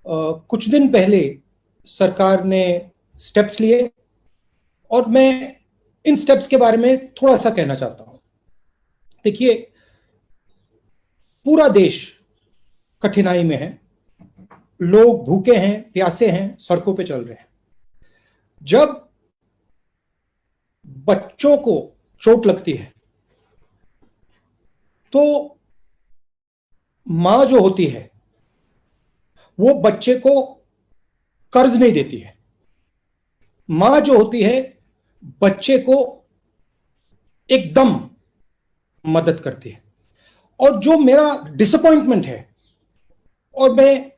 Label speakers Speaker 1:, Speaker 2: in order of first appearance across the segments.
Speaker 1: कुछ दिन पहले सरकार ने स्टेप्स लिए और मैं इन स्टेप्स के बारे में थोड़ा सा कहना चाहता हूं। देखिए, पूरा देश कठिनाई में है, लोग भूखे हैं, प्यासे हैं, सड़कों पे चल रहे हैं। जब बच्चों को चोट लगती है तो मां जो होती है वो बच्चे को कर्ज नहीं देती है। मां जो होती है बच्चे को एकदम मदद करती है। और जो मेरा डिसअपॉइंटमेंट है, और मैं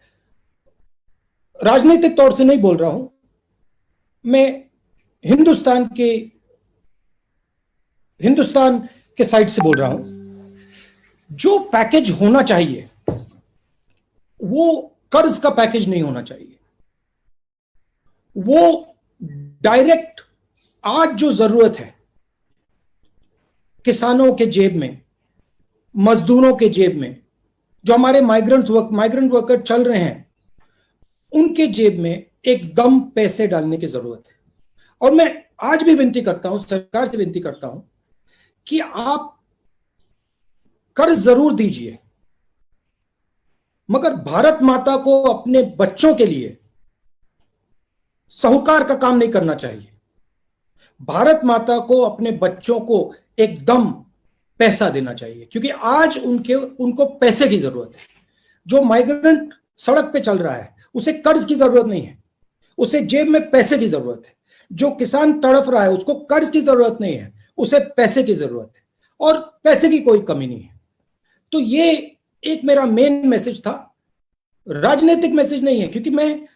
Speaker 1: राजनीतिक तौर से नहीं बोल रहा हूं, मैं हिंदुस्तान के साइड से बोल रहा हूं, जो पैकेज होना चाहिए वो कर्ज का पैकेज नहीं होना चाहिए। वो डायरेक्ट आज जो जरूरत है किसानों के जेब में, मजदूरों के जेब में, जो हमारे माइग्रेंट वर्कर चल रहे हैं उनके जेब में एकदम पैसे डालने की जरूरत है। और मैं आज भी विनती करता हूं, सरकार से विनती करता हूं कि आप कर्ज जरूर दीजिए, मगर भारत माता को अपने बच्चों के लिए साहूकार का काम नहीं करना चाहिए। भारत माता को अपने बच्चों को एकदम पैसा देना चाहिए, क्योंकि आज उनको पैसे की जरूरत है। जो माइग्रेंट सड़क पे चल रहा है उसे कर्ज की जरूरत नहीं है, उसे जेब में पैसे की जरूरत है। जो किसान तड़प रहा है उसको कर्ज की जरूरत नहीं है, उसे पैसे की जरूरत है, और पैसे की कोई कमी नहीं है। तो ये एक मेरा मेन मैसेज था, राजनीतिक मैसेज नहीं है। क्योंकि मैं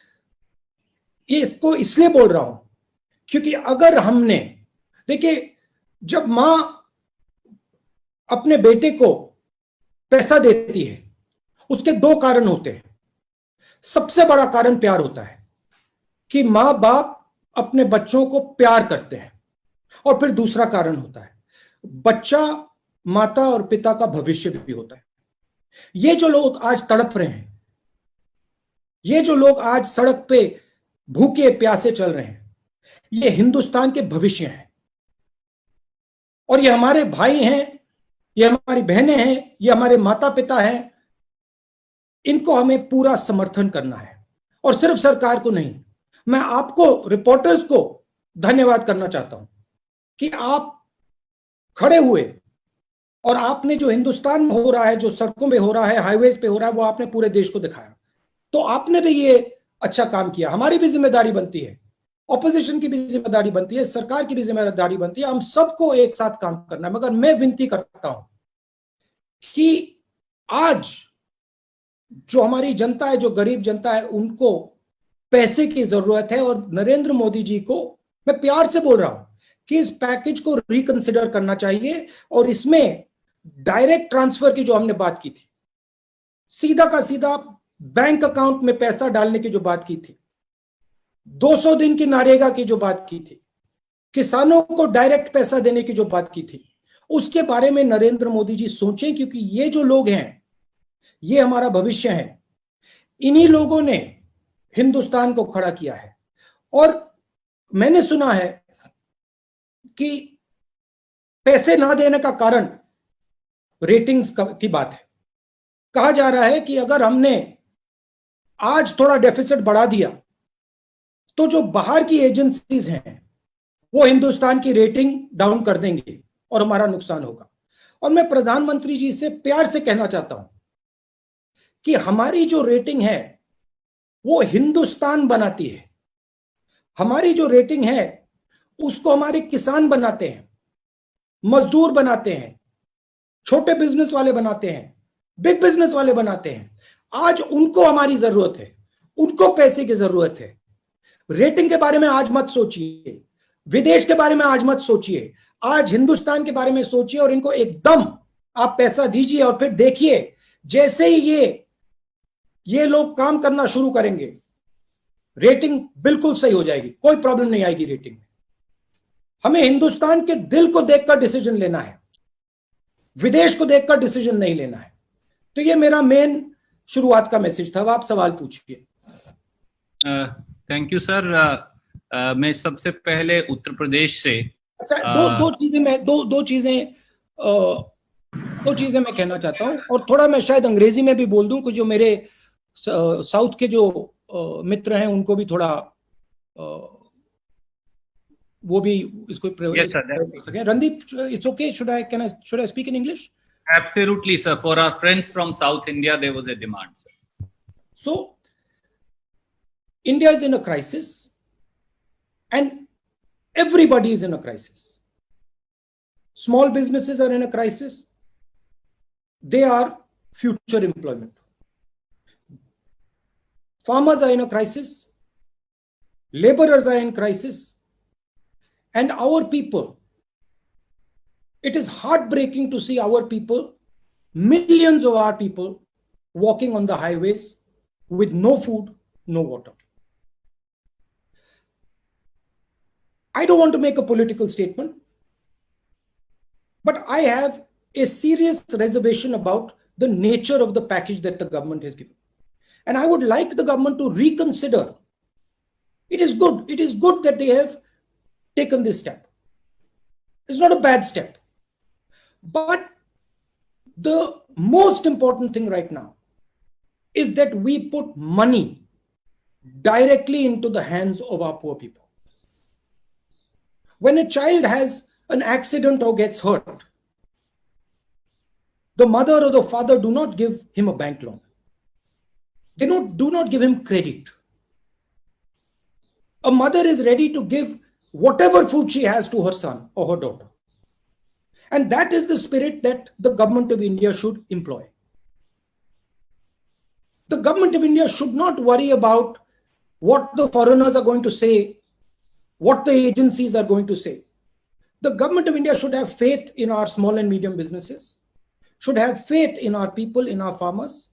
Speaker 1: ये इसको इसलिए बोल रहा हूं क्योंकि अगर हमने, देखिए, जब मां अपने बेटे को पैसा देती है उसके दो कारण होते हैं। सबसे बड़ा कारण प्यार होता है कि मां बाप अपने बच्चों को प्यार करते हैं, और फिर दूसरा कारण होता है बच्चा माता और पिता का भविष्य भी होता है। ये जो लोग आज तड़प रहे हैं, ये जो लोग आज सड़क पे भूखे प्यासे चल रहे हैं, ये हिंदुस्तान के भविष्य हैं। और ये हमारे भाई हैं, ये हमारी बहनें हैं, ये हमारे माता पिता हैं। इनको हमें पूरा समर्थन करना है, और सिर्फ सरकार को नहीं। मैं आपको, रिपोर्टर्स को धन्यवाद करना चाहता हूं कि आप खड़े हुए और आपने जो हिंदुस्तान में हो रहा है, जो सड़कों पे हो रहा है, हाईवेज पे हो रहा है, वो आपने पूरे देश को दिखाया। तो आपने भी ये अच्छा काम किया। हमारी भी जिम्मेदारी बनती है, ऑपोजिशन की भी जिम्मेदारी बनती है, सरकार की भी जिम्मेदारी बनती है। हम सबको एक साथ काम करना है। मगर मैं विनती करता हूं कि आज जो हमारी जनता है, जो गरीब जनता है, उनको पैसे की जरूरत है। और नरेंद्र मोदी जी को मैं प्यार से बोल रहा हूं कि इस पैकेज को रिकंसिडर करना चाहिए, और इसमें डायरेक्ट ट्रांसफर की जो हमने बात की थी, सीधा का सीधा बैंक अकाउंट में पैसा डालने की जो बात की थी, 200 दिन की नरेगा की जो बात की थी, किसानों को डायरेक्ट पैसा देने की जो बात की थी, उसके बारे में नरेंद्र मोदी जी सोचें। क्योंकि ये जो लोग हैं ये हमारा भविष्य है। इन्हीं लोगों ने हिंदुस्तान को खड़ा किया है। और मैंने सुना है कि पैसे ना देने का कारण रेटिंग्स की बात है। कहा जा रहा है कि अगर हमने आज थोड़ा डेफिसिट बढ़ा दिया तो जो बाहर की एजेंसीज हैं वो हिंदुस्तान की रेटिंग डाउन कर देंगे और हमारा नुकसान होगा। और मैं प्रधानमंत्री जी से प्यार से कहना चाहता हूं कि हमारी जो रेटिंग है वो हिंदुस्तान बनाती है। हमारी जो रेटिंग है उसको हमारे किसान बनाते हैं, मजदूर बनाते हैं, छोटे बिजनेस वाले बनाते हैं, बिग बिजनेस वाले बनाते हैं। आज उनको हमारी जरूरत है, उनको पैसे की जरूरत है। रेटिंग के बारे में आज मत सोचिए, विदेश के बारे में आज मत सोचिए, आज हिंदुस्तान के बारे में सोचिए। और इनको एकदम आप पैसा दीजिए, और फिर देखिए जैसे ही ये लोग काम करना शुरू करेंगे, रेटिंग बिल्कुल सही हो जाएगी, कोई प्रॉब्लम नहीं आएगी रेटिंग में। हमें हिंदुस्तान के दिल को देखकर डिसीजन लेना है, विदेश को देखकर डिसीजन नहीं लेना है। तो ये मेरा मेन शुरुआत का मैसेज था। अब आप सवाल पूछिए।
Speaker 2: Thank you sir. मैं सबसे पहले उत्तर प्रदेश से
Speaker 1: अच्छा, दो चीजें मैं कहना चाहता हूं, और थोड़ा मैं शायद अंग्रेजी में भी बोल दूं, कुछ जो मेरे साउथ के जो मित्र हैं उनको भी थोड़ा वो भी इसको
Speaker 2: यस सर,
Speaker 1: प्रयोग कर सकें. Randeep, it's okay, should I speak in English?
Speaker 2: absolutely sir, for our friends from South India there was a demand sir.
Speaker 1: So India is in a crisis and everybody is in a crisis. Small businesses are in a crisis. They are future employment. Farmers are in a crisis. Laborers are in crisis. And our people, it is heartbreaking to see our people, millions of our people, walking on the highways with no food, no water. I don't want to make a political statement, but I have a serious reservation about the nature of the package that the government has given. And I would like the government to reconsider. It is good that they have taken this step. It's not a bad step. But the most important thing right now is that we put money directly into the hands of our poor people. When a child has an accident or gets hurt, the mother or the father do not give him a bank loan. They do not give him credit. A mother is ready to give whatever food she has to her son or her daughter. And that is the spirit that the government of India should employ. The government of India should not worry about what the foreigners are going to say, what the agencies are going to say. The government of India should have faith in our small and medium businesses, should have faith in our people, in our farmers,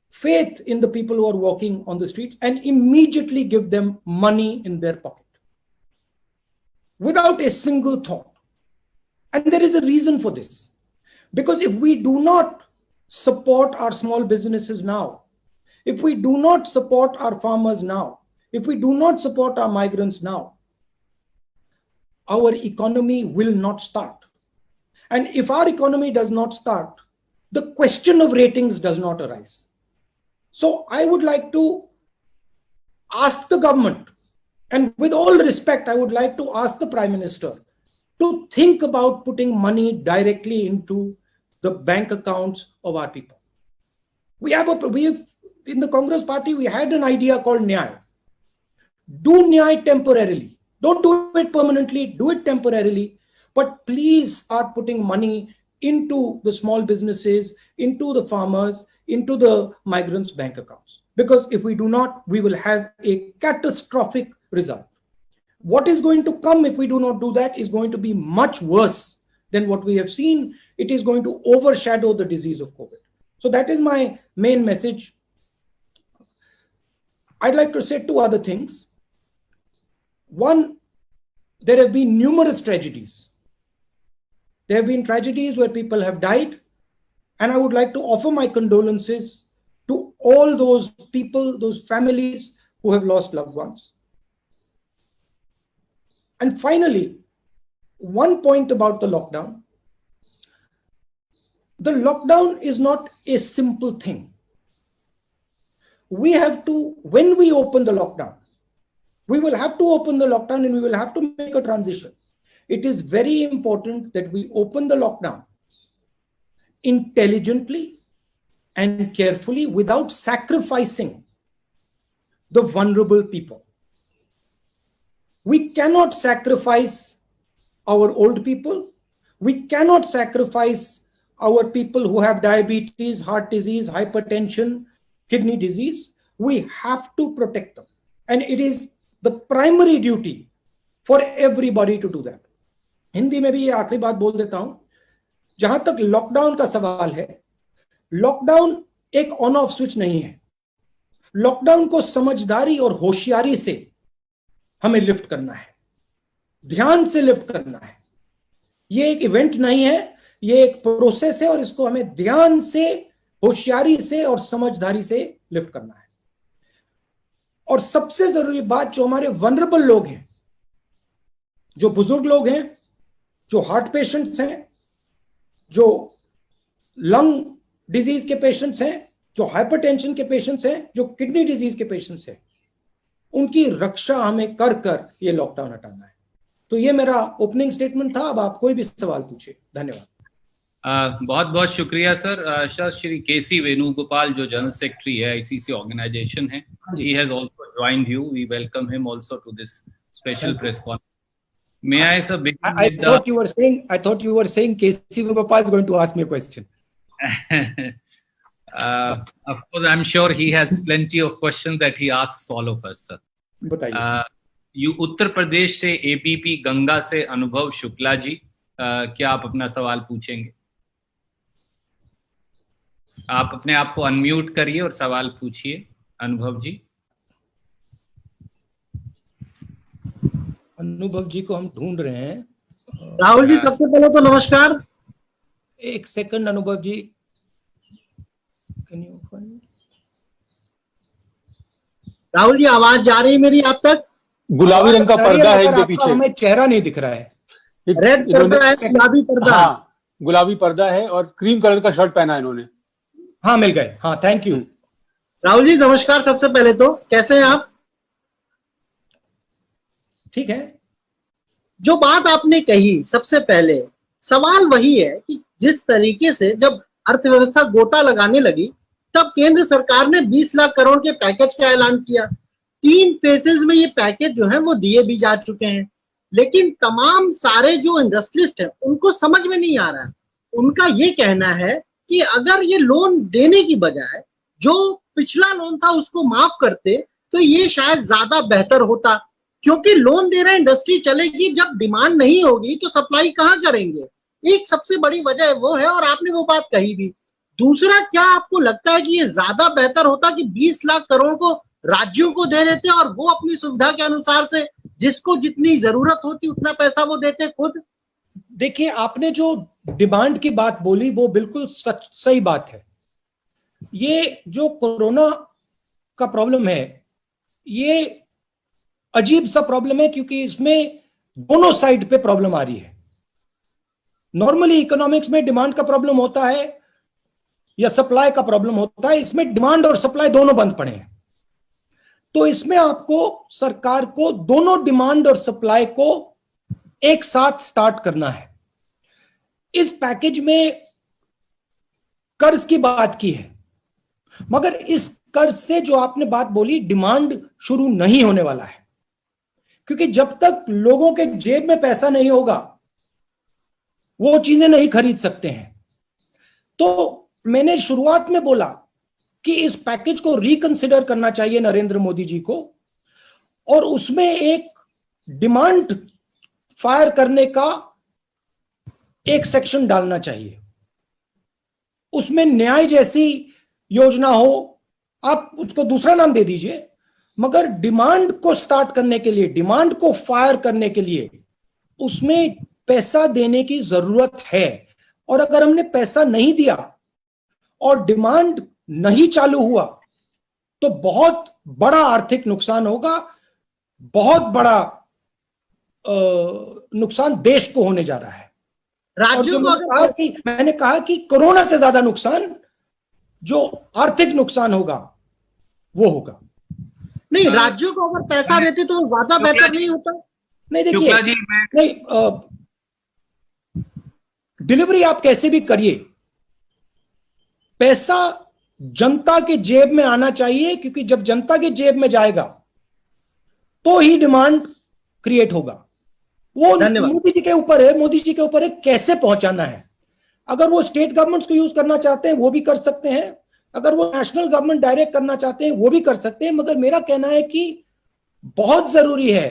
Speaker 1: faith in the people who are walking on the streets, and immediately give them money in their pocket without a single thought. And there is a reason for this. Because if we do not support our small businesses now, if we do not support our farmers now, if we do not support our migrants now, our economy will not start. And if our economy does not start, the question of ratings does not arise. So I would like to ask the government, and with all respect, I would like to ask the Prime Minister to think about putting money directly into the bank accounts of our people. We have in the Congress party, we had an idea called Nyay. Do Nyay temporarily. Don't do it permanently, do it temporarily. But please start putting money into the small businesses, into the farmers, into the migrants' bank accounts. Because if we do not, we will have a catastrophic result. What is going to come if we do not do that is going to be much worse than what we have seen. It is going to overshadow the disease of COVID. So that is my main message. I'd like to say two other things. One, there have been numerous tragedies. There have been tragedies where people have died, and I would like to offer my condolences to all those people, those families who have lost loved ones. And finally, one point about the lockdown. The lockdown is not a simple thing. We have to, when we open the lockdown, we will have to open the lockdown and we will have to make a transition. It is very important that we open the lockdown intelligently and carefully without sacrificing the vulnerable people. We cannot sacrifice our old people. We cannot sacrifice our people who have diabetes, heart disease, hypertension, kidney disease. We have to protect them. And it is the primary duty for everybody to do that. Hindi में भी ये आखिरी बात बोल देता हूं, जहां तक लॉकडाउन का सवाल है, लॉकडाउन एक ऑन ऑफ स्विच नहीं है. लॉकडाउन को समझदारी और होशियारी से हमें लिफ्ट करना है, ध्यान से लिफ्ट करना है. ये एक इवेंट नहीं है, ये एक प्रोसेस है और इसको हमें ध्यान से, होशियारी से और समझदारी से लिफ्ट करना है. और सबसे जरूरी बात, जो हमारे वनरेबल लोग हैं, जो बुजुर्ग लोग हैं, जो हार्ट पेशेंट्स हैं, जो लंग डिजीज के पेशेंट्स हैं, जो हाइपरटेंशन के पेशेंट्स हैं, जो किडनी डिजीज के पेशेंट्स हैं, उनकी रक्षा हमें कर कर ये लॉकडाउन हटाना है। तो ये मेरा ओपनिंग स्टेटमेंट था। अब आप कोई भी सवाल पूछिए। धन्यवाद।
Speaker 2: बहुत बहुत शुक्रिया सर। सर, श्री केसी वेणुगोपाल जो जनरल सेक्रेटरी है आईसीसी ऑर्गेनाइजेशन है, he has also joined you. We welcome him also to this special press conference. May I sir begin
Speaker 1: I
Speaker 2: with
Speaker 1: thought you were saying KC Gopal is going to ask me a question.
Speaker 2: Of course, I'm sure he has plenty of questions that he asks all of us, sir.
Speaker 1: बताइए।
Speaker 2: You Uttar Pradesh से ABP Ganga से अनुभव शुक्ला जी, क्या आप अपना सवाल पूछेंगे? आप अपने आप को अनम्यूट करिए और सवाल पूछिए, अनुभव जी।
Speaker 1: अनुभव जी को हम ढूंढ रहे हैं।
Speaker 3: राहुल जी, सबसे पहले तो नमस्कार।
Speaker 1: एक सेकंड अनुभव जी,
Speaker 3: राहुल जी, आवाज जा रही है मेरी आप तक?
Speaker 4: गुलाबी रंग का पर्दा है इनके पीछे,
Speaker 1: हमें चेहरा नहीं दिख रहा है।
Speaker 3: रेड पर्दा है, गुलाबी पर्दा।
Speaker 4: हाँ, गुलाबी पर्दा है और क्रीम कलर का शर्ट पहना है इन्होंने।
Speaker 1: हाँ, मिल गए। हाँ, थैंक यू।
Speaker 3: राहुल जी नमस्कार। सबसे पहले तो कैसे हैं आप?
Speaker 1: ठीक है।
Speaker 3: जो बात आपने कही, सबसे पहले सवाल वही है कि जिस तरीके से जब अर्थव्यवस्था गोता लगाने लगी, तब केंद्र सरकार ने 20 लाख करोड़ के पैकेज का ऐलान किया। 3 फेजेस में ये पैकेज जो है वो दिए भी जा चुके हैं, लेकिन तमाम सारे जो इंडस्ट्रियलिस्ट हैं उनको समझ में नहीं आ रहा है। उनका ये कहना है कि अगर ये लोन देने की बजाय जो पिछला लोन था उसको माफ करते तो ये शायद ज्यादा बेहतर होता, क्योंकि लोन दे रहे इंडस्ट्री चलेगी, जब डिमांड नहीं होगी तो सप्लाई कहाँ करेंगे। एक सबसे बड़ी वजह वो है, और आपने वो बात कही भी। दूसरा, क्या आपको लगता है कि ये ज्यादा बेहतर होता कि 20 लाख करोड़ को राज्यों को दे देते और वो अपनी सुविधा के अनुसार से जिसको जितनी जरूरत होती उतना पैसा वो देते खुद?
Speaker 1: देखिए, आपने जो डिमांड की बात बोली वो बिल्कुल सही बात है। ये जो कोरोना का प्रॉब्लम है, ये अजीब सा प्रॉब्लम है, क्योंकि इसमें दोनों साइड पे प्रॉब्लम आ रही है। नॉर्मली इकोनॉमिक्स में डिमांड का प्रॉब्लम होता है या सप्लाई का प्रॉब्लम होता है, इसमें डिमांड और सप्लाई दोनों बंद पड़े हैं। तो इसमें आपको सरकार को दोनों डिमांड और सप्लाई को एक साथ स्टार्ट करना है। इस पैकेज में कर्ज की बात की है, मगर इस कर्ज से जो आपने बात बोली, डिमांड शुरू नहीं होने वाला है, क्योंकि जब तक लोगों के जेब में पैसा नहीं होगा वो चीजें नहीं खरीद सकते हैं। तो मैंने शुरुआत में बोला कि इस पैकेज को रिकंसिडर करना चाहिए नरेंद्र मोदी जी को, और उसमें एक डिमांड फायर करने का एक सेक्शन डालना चाहिए। उसमें न्याय जैसी योजना हो, आप उसको दूसरा नाम दे दीजिए, मगर डिमांड को स्टार्ट करने के लिए, डिमांड को फायर करने के लिए उसमें पैसा देने की जरूरत है। और अगर हमने पैसा नहीं दिया और डिमांड नहीं चालू हुआ तो बहुत बड़ा आर्थिक नुकसान होगा, बहुत बड़ा नुकसान देश को होने जा रहा है।
Speaker 3: राज्यों को
Speaker 1: मैंने कहा कि कोरोना से ज्यादा नुकसान जो आर्थिक नुकसान होगा वो होगा।
Speaker 3: नहीं, राज्यों को अगर पैसा देते तो ज्यादा बेहतर नहीं होता?
Speaker 1: नहीं, देखिए, नहीं, डिलीवरी आप कैसे भी करिए, पैसा जनता के जेब में आना चाहिए, क्योंकि जब जनता के जेब में जाएगा तो ही डिमांड क्रिएट होगा। वो मोदी जी के ऊपर है, मोदी जी के ऊपर है कैसे पहुंचाना है। अगर वो स्टेट गवर्नमेंट्स को यूज करना चाहते हैं वो भी कर सकते हैं, अगर वो नेशनल गवर्नमेंट डायरेक्ट करना चाहते हैं वो भी कर सकते हैं, मगर मेरा कहना है कि बहुत जरूरी है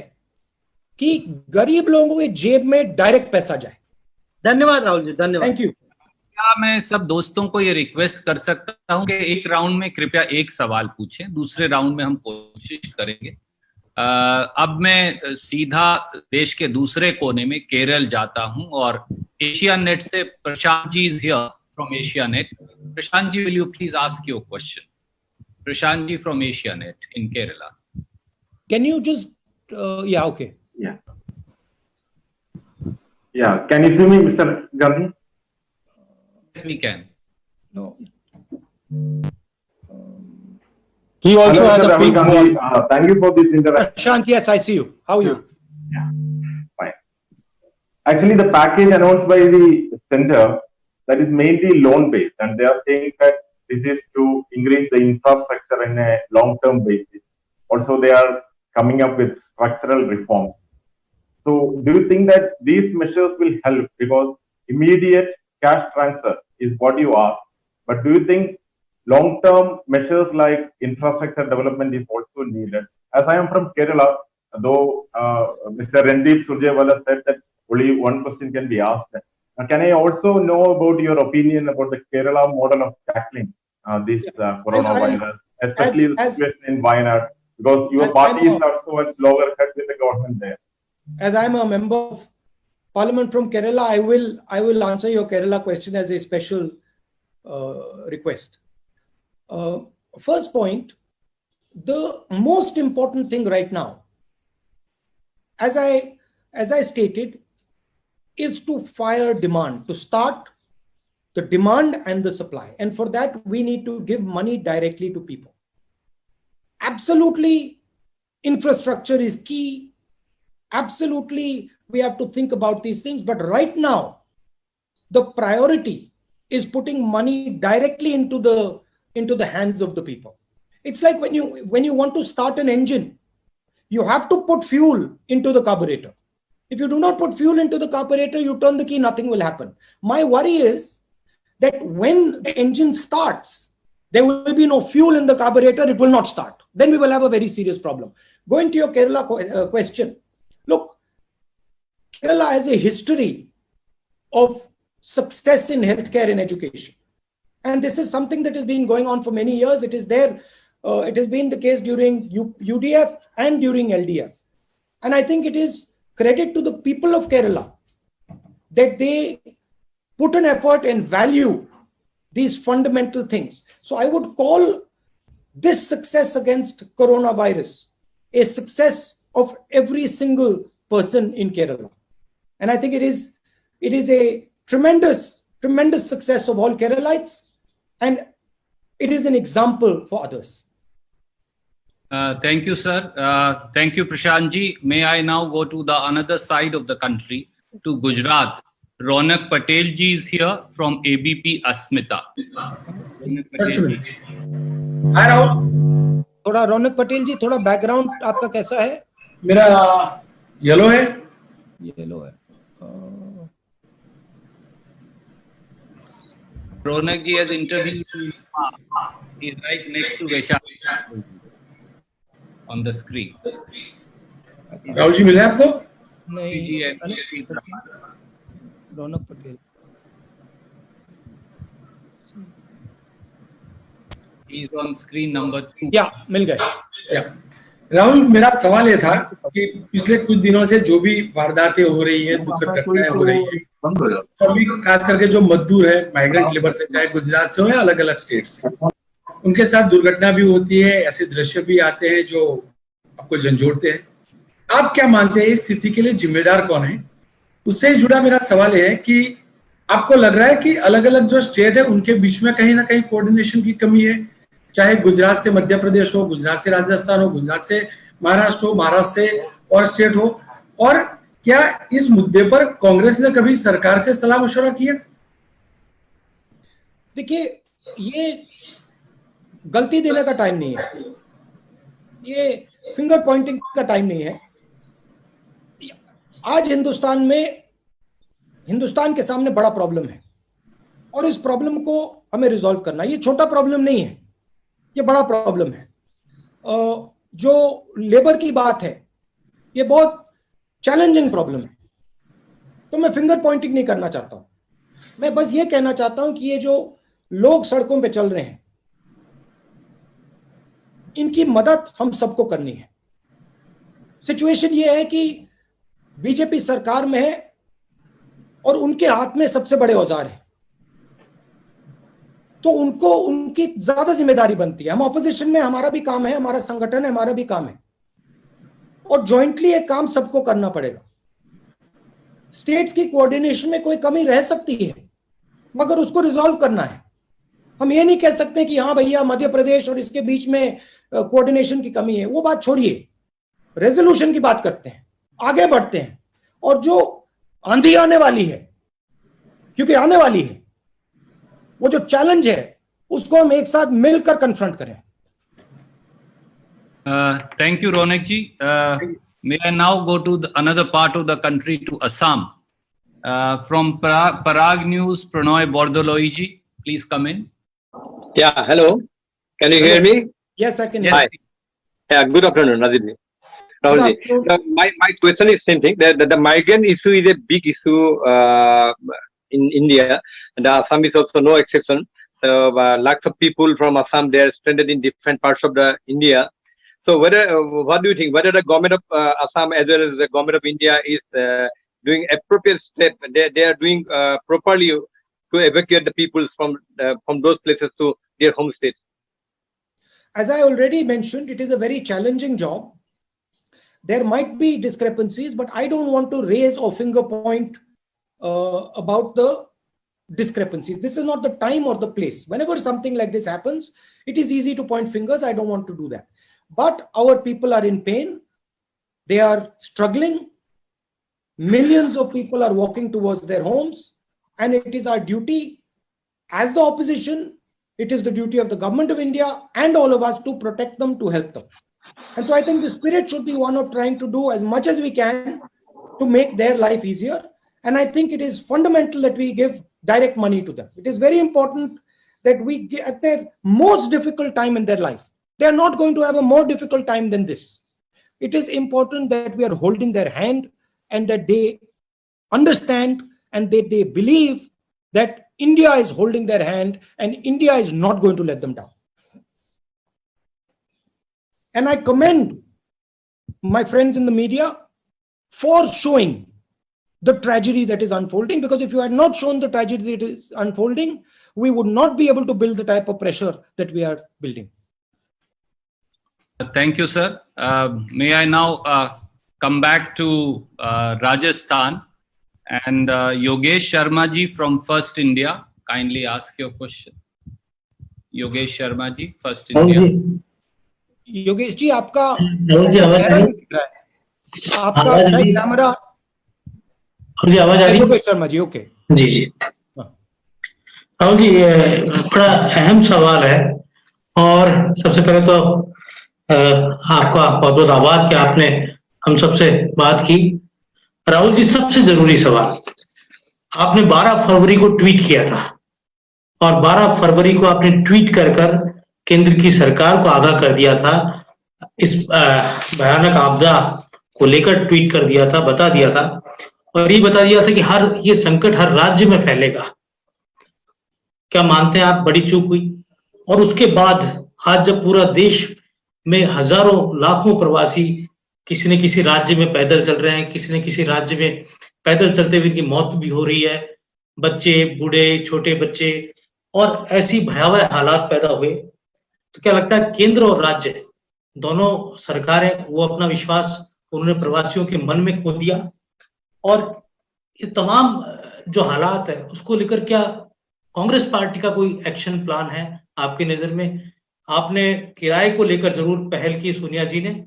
Speaker 1: कि गरीब लोगों के जेब में डायरेक्ट पैसा जाए।
Speaker 3: धन्यवाद राहुल जी, धन्यवाद।
Speaker 1: Thank you.
Speaker 2: क्या मैं सब दोस्तों को ये रिक्वेस्ट कर सकता हूं कि एक राउंड में कृपया एक सवाल पूछें, दूसरे राउंड में हम कोशिश करेंगे। अब मैं सीधा देश के दूसरे कोने में केरल जाता हूं और एशिया नेट से Prashant ji is here from Asianet. Prashant ji, will you please ask your question? Prashant ji from Asianet in Kerala.
Speaker 1: Can you just, yeah, okay.
Speaker 5: Yeah. Yeah. Can you see me, Mr. Gandhi?
Speaker 2: Yes, we can.
Speaker 1: No.
Speaker 4: He also
Speaker 5: Hello,
Speaker 4: has
Speaker 5: Mr.
Speaker 4: a
Speaker 5: Rahul
Speaker 4: pink
Speaker 5: Gandhi.
Speaker 4: wall.
Speaker 5: Thank you for this interaction.
Speaker 1: Prashant, yes, I see you. How are you?
Speaker 5: Yeah. Fine. Actually, the package announced by the center, that is mainly loan based, and they are saying that this is to increase the infrastructure in a long-term basis. Also, they are coming up with structural reforms. So, do you think that these measures will help? Because immediate cash transfer is what you ask, but do you think long-term measures like infrastructure development is also needed? As I am from Kerala, though Mr. Randeep Surjewala said that only one question can be asked. Can I also know about your opinion about the Kerala model of tackling this coronavirus, especially the situation in Wayanad? Because your party is also at lower cut with the government there.
Speaker 1: As I'm a member of Parliament from Kerala, I will answer your Kerala question as a special request. First point, the most important thing right now, as I stated, is to fire demand, to start the demand and the supply. And for that, we need to give money directly to people. Absolutely, infrastructure is key. Absolutely, we have to think about these things. But right now, the priority is putting money directly into the hands of the people. It's like when you want to start an engine, you have to put fuel into the carburetor. If you do not put fuel into the carburetor, you turn the key, nothing will happen. My worry is that when the engine starts, there will be no fuel in the carburetor, it will not start. Then we will have a very serious problem. Going to your Kerala question, look, Kerala has a history of success in healthcare and education. And this is something that has been going on for many years. It is there. It has been the case during UDF and during LDF. And I think it is credit to the people of Kerala that they put an effort and value these fundamental things. So I would call this success against coronavirus a success of every single person in Kerala. And I think it is a tremendous success of all Keralites, and it is an example for others.
Speaker 2: Thank you, sir. Thank you, Prashant ji. May I now go to the another side of the country, to Gujarat. Ronak Patel ji is here from ABP Asmita.
Speaker 6: Hi Rahul.
Speaker 1: थोड़ा रौनक पटेल जी, थोड़ा background आपका कैसा है?
Speaker 6: मेरा yellow है.
Speaker 1: Yellow है.
Speaker 2: Ronak ji has interviewed. He is right next to Vaishali on the screen.
Speaker 6: Rahul ji मिले आपको?
Speaker 1: नहीं, रौनक Patel.
Speaker 2: He is on screen number 2.
Speaker 1: या मिल गए.
Speaker 6: राहुल, मेरा सवाल ये था कि पिछले कुछ दिनों से जो भी वारदातें हो रही है, दुखद घटनाएं हो रही है, सभी खास करके जो मजदूर है माइग्रेंट लेबर से, चाहे गुजरात से हो या अलग अलग स्टेट से, उनके साथ दुर्घटना भी होती है. ऐसे दृश्य भी आते हैं जो आपको झंझोड़ते हैं. आप क्या मानते हैं इस स्थिति के लिए जिम्मेदार कौन है? उससे जुड़ा मेरा सवाल है कि आपको लग रहा है कि अलग अलग जो स्टेट है उनके बीच में कहीं ना कहीं कोऑर्डिनेशन की कमी है, चाहे गुजरात से मध्य प्रदेश हो, गुजरात से राजस्थान हो, गुजरात से महाराष्ट्र हो, महाराष्ट्र से और स्टेट हो, और क्या इस मुद्दे पर कांग्रेस ने कभी सरकार से सलाह मशवरा किया?
Speaker 1: देखिए, ये गलती देने का टाइम नहीं है, ये फिंगर पॉइंटिंग का टाइम नहीं है. आज हिंदुस्तान के सामने बड़ा प्रॉब्लम है और इस प्रॉब्लम को हमें रिजॉल्व करना. ये छोटा प्रॉब्लम नहीं है, ये बड़ा प्रॉब्लम है. जो लेबर की बात है, ये बहुत चैलेंजिंग प्रॉब्लम है. तो मैं फिंगर पॉइंटिंग नहीं करना चाहता हूं. मैं बस ये कहना चाहता हूं कि ये जो लोग सड़कों पे चल रहे हैं, इनकी मदद हम सबको करनी है. सिचुएशन ये है कि बीजेपी सरकार में है और उनके हाथ में सबसे बड़े औजार है, तो उनको उनकी ज्यादा जिम्मेदारी बनती है. हम ऑपोजिशन में, हमारा भी काम है, हमारा संगठन है, हमारा भी काम है. और जॉइंटली एक काम सबको करना पड़ेगा। स्टेट्स की कोऑर्डिनेशन में कोई कमी रह सकती है, मगर उसको रिजॉल्व करना है। हम ये नहीं कह सकते कि हाँ भैया मध्य प्रदेश और इसके बीच में कोऑर्डिनेशन की कमी है, वो बात छोड़िए, रेजोल्यूशन की बात करते हैं, आगे बढ़ते हैं। और जो आंधी आने वाली है, क्योंकि आने वाली है, वो जो चैलेंज है उसको हम एक साथ मिलकर कन्फ्रंट करें।
Speaker 2: Thank you, Ronak ji. May I now go to another part of the country, to Assam. From Parag News, Pranoy Bordoloi ji, please come in.
Speaker 7: Yeah, hello. Can you hear me?
Speaker 1: Yes, I can.
Speaker 7: Hi. Yeah, good afternoon, Nadir ji. Rahul ji. My question is same thing. The migrant issue is a big issue in India, and Assam is also no exception. So lakhs of people from Assam, they are stranded in different parts of the India. So what do you think? Whether the government of Assam as well as the government of India is doing appropriate step? They are doing properly to evacuate the people from those places to their home states.
Speaker 1: As I already mentioned, it is a very challenging job. There might be discrepancies, but I don't want to raise or finger point about the discrepancies. This is not the time or the place. Whenever something like this happens, it is easy to point fingers. I don't want to do that. But our people are in pain. They are struggling. Millions of people are walking towards their homes. And it is our duty as the opposition, it is the duty of the government of India and all of us to protect them, to help them. And so I think the spirit should be one of trying to do as much as we can to make their life easier. And I think it is fundamental that we give direct money to them. It is very important that we get at their most difficult time in their life. They are not going to have a more difficult time than this. It is important that we are holding their hand and that they understand and that they believe that India is holding their hand and India is not going to let them down. And I commend my friends in the media for showing the tragedy that is unfolding, because if you had not shown the tragedy that is unfolding, we would not be able to build the type of pressure that we are building.
Speaker 2: Thank you, sir. May I now come back to Rajasthan, and Yogesh Sharma ji from First India, kindly ask your question. Yogesh Sharma ji, First India.
Speaker 1: Yogesh ji, आपका
Speaker 8: camera जी आवाज आ रही है?
Speaker 1: Yogesh Sharma ji, okay
Speaker 8: जी जी। राहुल जी, ये बड़ा अहम सवाल है और सबसे पहले तो आपका बहुत बहुत आभार कि आपने हम सबसे बात की। राहुल जी, सबसे जरूरी सवाल, आपने 12 फरवरी को ट्वीट किया था और 12 फरवरी को आपने ट्वीट कर केंद्र की सरकार को आगाह कर दिया था, इस भयानक आपदा को लेकर ट्वीट कर दिया था, बता दिया था और ये बता दिया था कि ये संकट हर राज्य में फैलेगा। क्या मानते हैं आप बड़ी चूक हुई? और उसके बाद आज जब पूरा देश में हजारों लाखों प्रवासी किसी न किसी राज्य में पैदल चल रहे हैं, किसी न किसी राज्य में पैदल चलते हुए इनकी मौत भी हो रही है, बच्चे, बूढ़े, छोटे बच्चे, और ऐसी भयावह हालात पैदा हुए, तो क्या लगता है केंद्र और राज्य दोनों सरकारें वो अपना विश्वास उन्होंने प्रवासियों के मन में खो दिया? और इस तमाम जो हालात है उसको लेकर क्या कांग्रेस पार्टी का कोई एक्शन प्लान है आपकी नजर में? आपने किराए को लेकर जरूर पहल की सोनिया जी ने,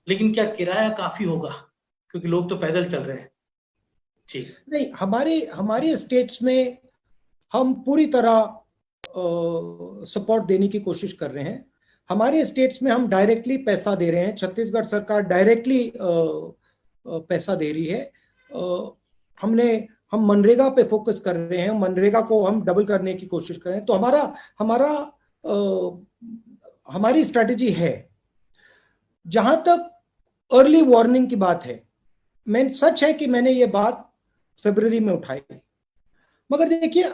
Speaker 8: लेकिन क्या किराया काफी होगा क्योंकि लोग तो पैदल चल रहे हैं? ठीक
Speaker 1: नहीं, हमारे स्टेट्स में हम पूरी तरह सपोर्ट देने की कोशिश कर रहे हैं। हमारे स्टेट्स में हम डायरेक्टली पैसा दे रहे हैं, छत्तीसगढ़ सरकार डायरेक्टली पैसा दे रही है। हम मनरेगा पे फोकस कर रहे हैं, मनरेगा को हम डबल करने की कोशिश कर रहे हैं। तो हमारी स्ट्रैटेजी है। जहां तक अर्ली वार्निंग की बात है, सच है कि मैंने ये बात फरवरी में उठाई, मगर देखिए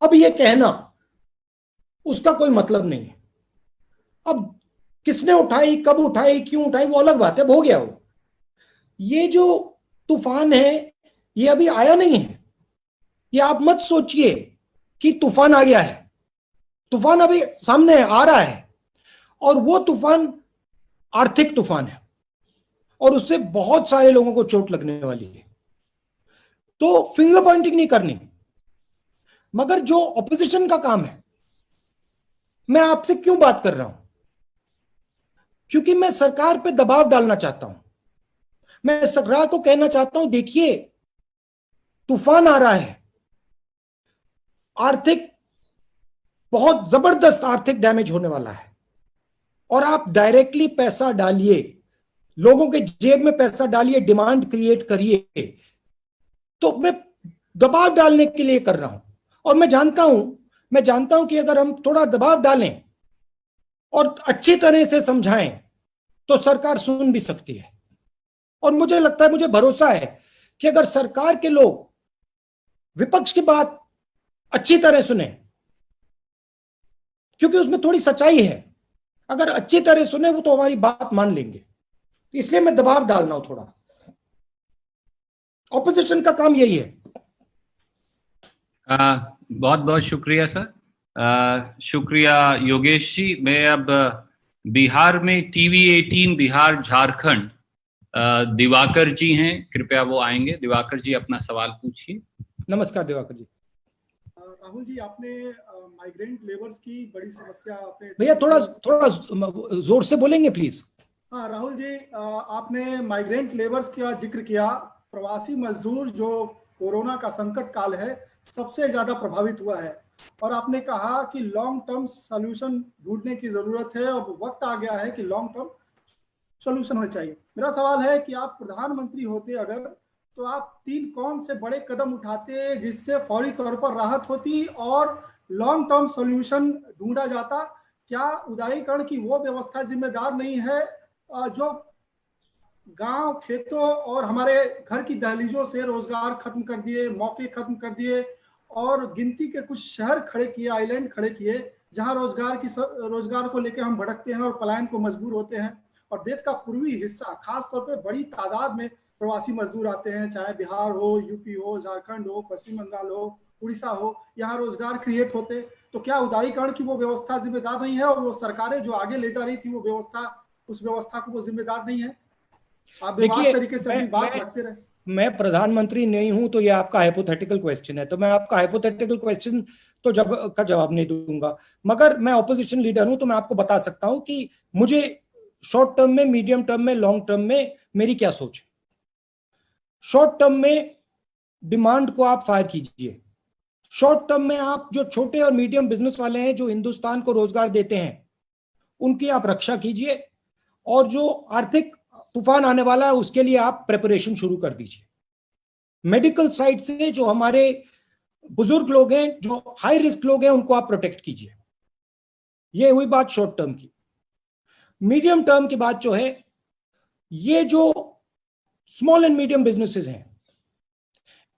Speaker 1: अब ये कहना उसका कोई मतलब नहीं है। अब किसने उठाई, कब उठाई, क्यों उठाई, वो अलग बात है, हो गया वो। ये जो तूफान है ये अभी आया नहीं है। ये आप मत सोचिए कि तूफान आ गया है, तूफान अभी सामने आ रहा है, और वो तूफान आर्थिक तूफान है। और उससे बहुत सारे लोगों को चोट लगने वाली है। तो फिंगर पॉइंटिंग नहीं करनी, मगर जो ऑपोजिशन का काम है, मैं आपसे क्यों बात कर रहा हूं? क्योंकि मैं सरकार पे दबाव डालना चाहता हूं। मैं सरकार को कहना चाहता हूं, देखिए तूफान आ रहा है, आर्थिक बहुत जबरदस्त आर्थिक डैमेज होने वाला है, और आप डायरेक्टली पैसा डालिए, लोगों के जेब में पैसा डालिए, डिमांड क्रिएट करिए। तो मैं दबाव डालने के लिए कर रहा हूं, और मैं जानता हूं कि अगर हम थोड़ा दबाव डालें और अच्छी तरह से समझाएं तो सरकार सुन भी सकती है। और मुझे लगता है, मुझे भरोसा है कि अगर सरकार के लोग विपक्ष की बात अच्छी तरह सुने, क्योंकि उसमें थोड़ी सच्चाई है, अगर अच्छी तरह सुने वो तो हमारी बात मान लेंगे। इसलिए मैं दबाव डाल रहा हूं थोड़ा। ऑपोजिशन का काम यही है।
Speaker 2: बहुत बहुत शुक्रिया सर। शुक्रिया योगेश जी। मैं अब बिहार में टीवी 18 बिहार झारखंड दिवाकर जी हैं, कृपया वो आएंगे। दिवाकर जी अपना सवाल पूछिए।
Speaker 1: नमस्कार दिवाकर जी।
Speaker 9: राहुल जी, आपने माइग्रेंट लेबर्स की बड़ी समस्या आपने,
Speaker 1: भैया थोड़ा जोर से बोलेंगे प्लीज।
Speaker 9: हाँ राहुल जी, आपने माइग्रेंट लेबर्स का जिक्र किया। प्रवासी मजदूर जो कोरोना का संकट काल है सबसे ज्यादा प्रभावित हुआ है, और आपने कहा कि लॉन्ग टर्म सॉल्यूशन ढूंढने की जरूरत है। अब वक्त आ गया है कि लॉन्ग टर्म सॉल्यूशन होना चाहिए। मेरा सवाल है कि आप प्रधानमंत्री होते अगर, तो आप 3 कौन से बड़े कदम उठाते जिससे फौरी तौर पर राहत होती और लॉन्ग टर्म सॉल्यूशन ढूंढा जाता? क्या उदारीकरण की वो व्यवस्था जिम्मेदार नहीं है जो गांव, खेतों और हमारे घर की दहलीजों से रोजगार खत्म कर दिए, मौके खत्म कर दिए, और गिनती के कुछ शहर खड़े किए, आइलैंड खड़े किए, जहां रोजगार को लेकर हम भटकते हैं और पलायन को मजबूर होते हैं। और देश का पूर्वी हिस्सा खास तौर पे बड़ी तादाद में प्रवासी मजदूर आते हैं, चाहे बिहार हो, यूपी हो, झारखंड हो, पश्चिम बंगाल हो, उड़ीसा हो, यहाँ रोजगार क्रिएट होते। तो क्या उदारीकरण की वो व्यवस्था जिम्मेदार नहीं है, और वो सरकारें जो आगे ले जा रही थी वो व्यवस्था, उस व्यवस्था को वो जिम्मेदार नहीं है? आप बेबाक तरीके से अपनी बात रखते रहे।
Speaker 1: मैं प्रधानमंत्री नहीं हूं, तो ये आपका हाइपोथेटिकल क्वेश्चन है, तो मैं आपका हाइपोथेटिकल क्वेश्चन तो जवाब नहीं दूंगा। मगर मैं ऑपोजिशन लीडर हूं, तो मैं आपको बता सकता हूं कि मुझे शॉर्ट टर्म में, मीडियम टर्म में, लॉन्ग टर्म में मेरी क्या सोच है। शॉर्ट टर्म में डिमांड को आप फायर कीजिए। शॉर्ट टर्म में आप जो छोटे और मीडियम बिजनेस वाले हैं जो हिंदुस्तान को रोजगार देते हैं उनकी आप रक्षा कीजिए, और जो आर्थिक तूफान आने वाला है उसके लिए आप प्रिपरेशन शुरू कर दीजिए। मेडिकल साइड से जो हमारे बुजुर्ग लोग हैं, जो हाई रिस्क लोग हैं, उनको आप प्रोटेक्ट कीजिए। ये हुई बात शॉर्ट टर्म की। मीडियम टर्म की बात जो है, ये जो स्मॉल एंड मीडियम बिजनेसेस हैं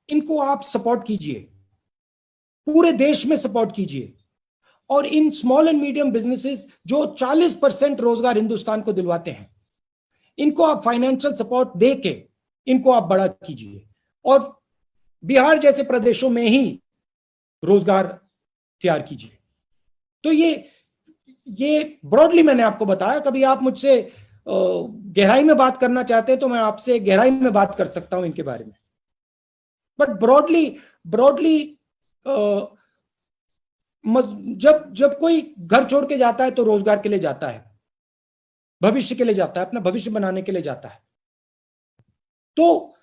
Speaker 1: इनको आप सपोर्ट कीजिए, पूरे देश में सपोर्ट कीजिए। और in small and medium businesses जो 40% रोजगार हिंदुस्तान को दिलवाते हैं, इनको आप फाइनेंशियल सपोर्ट दे के इनको आप बड़ा कीजिए, और बिहार जैसे प्रदेशों में ही रोजगार तैयार कीजिए। तो ये ब्रॉडली मैंने आपको बताया। कभी आप मुझसे गहराई में बात करना चाहते हैं तो मैं आपसे गहराई में बात कर सकता हूं इनके बारे में, बट ब्रॉडली जब कोई घर छोड़ के जाता है तो रोजगार के लिए जाता है, भविष्य के लिए जाता है, अपना भविष्य बनाने के लिए जाता है। तो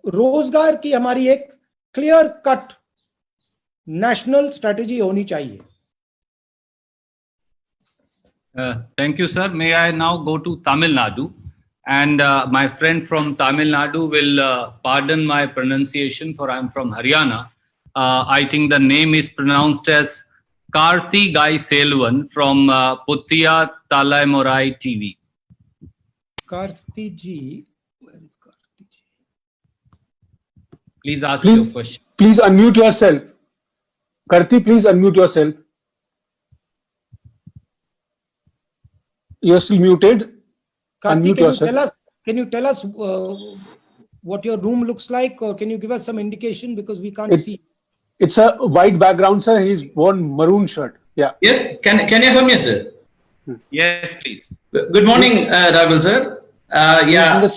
Speaker 1: रोजगार की हमारी एक क्लियर कट नेशनल स्ट्रेटेजी होनी चाहिए।
Speaker 2: Thank you, sir. May I now go to Tamil Nadu? And my friend from Tamil Nadu will pardon my pronunciation, for I'm from Haryana. I think the name is pronounced as Karthi Gai Selvan from Puttiya Talaimurai TV.
Speaker 1: Karthi ji, where is Karthi ji?
Speaker 2: Please ask your question.
Speaker 4: Please unmute yourself. Karthi, please unmute yourself. You're still muted.
Speaker 1: Karthi,
Speaker 4: Unmute yourself.
Speaker 1: Can you tell us what your room looks like, or can you give us some indication, because we can't see?
Speaker 4: It's a white background, sir. He's worn maroon shirt. Yeah.
Speaker 10: Yes. Can you hear me, sir?
Speaker 2: Yes, please.
Speaker 10: Good morning, Rahul sir. Yeah.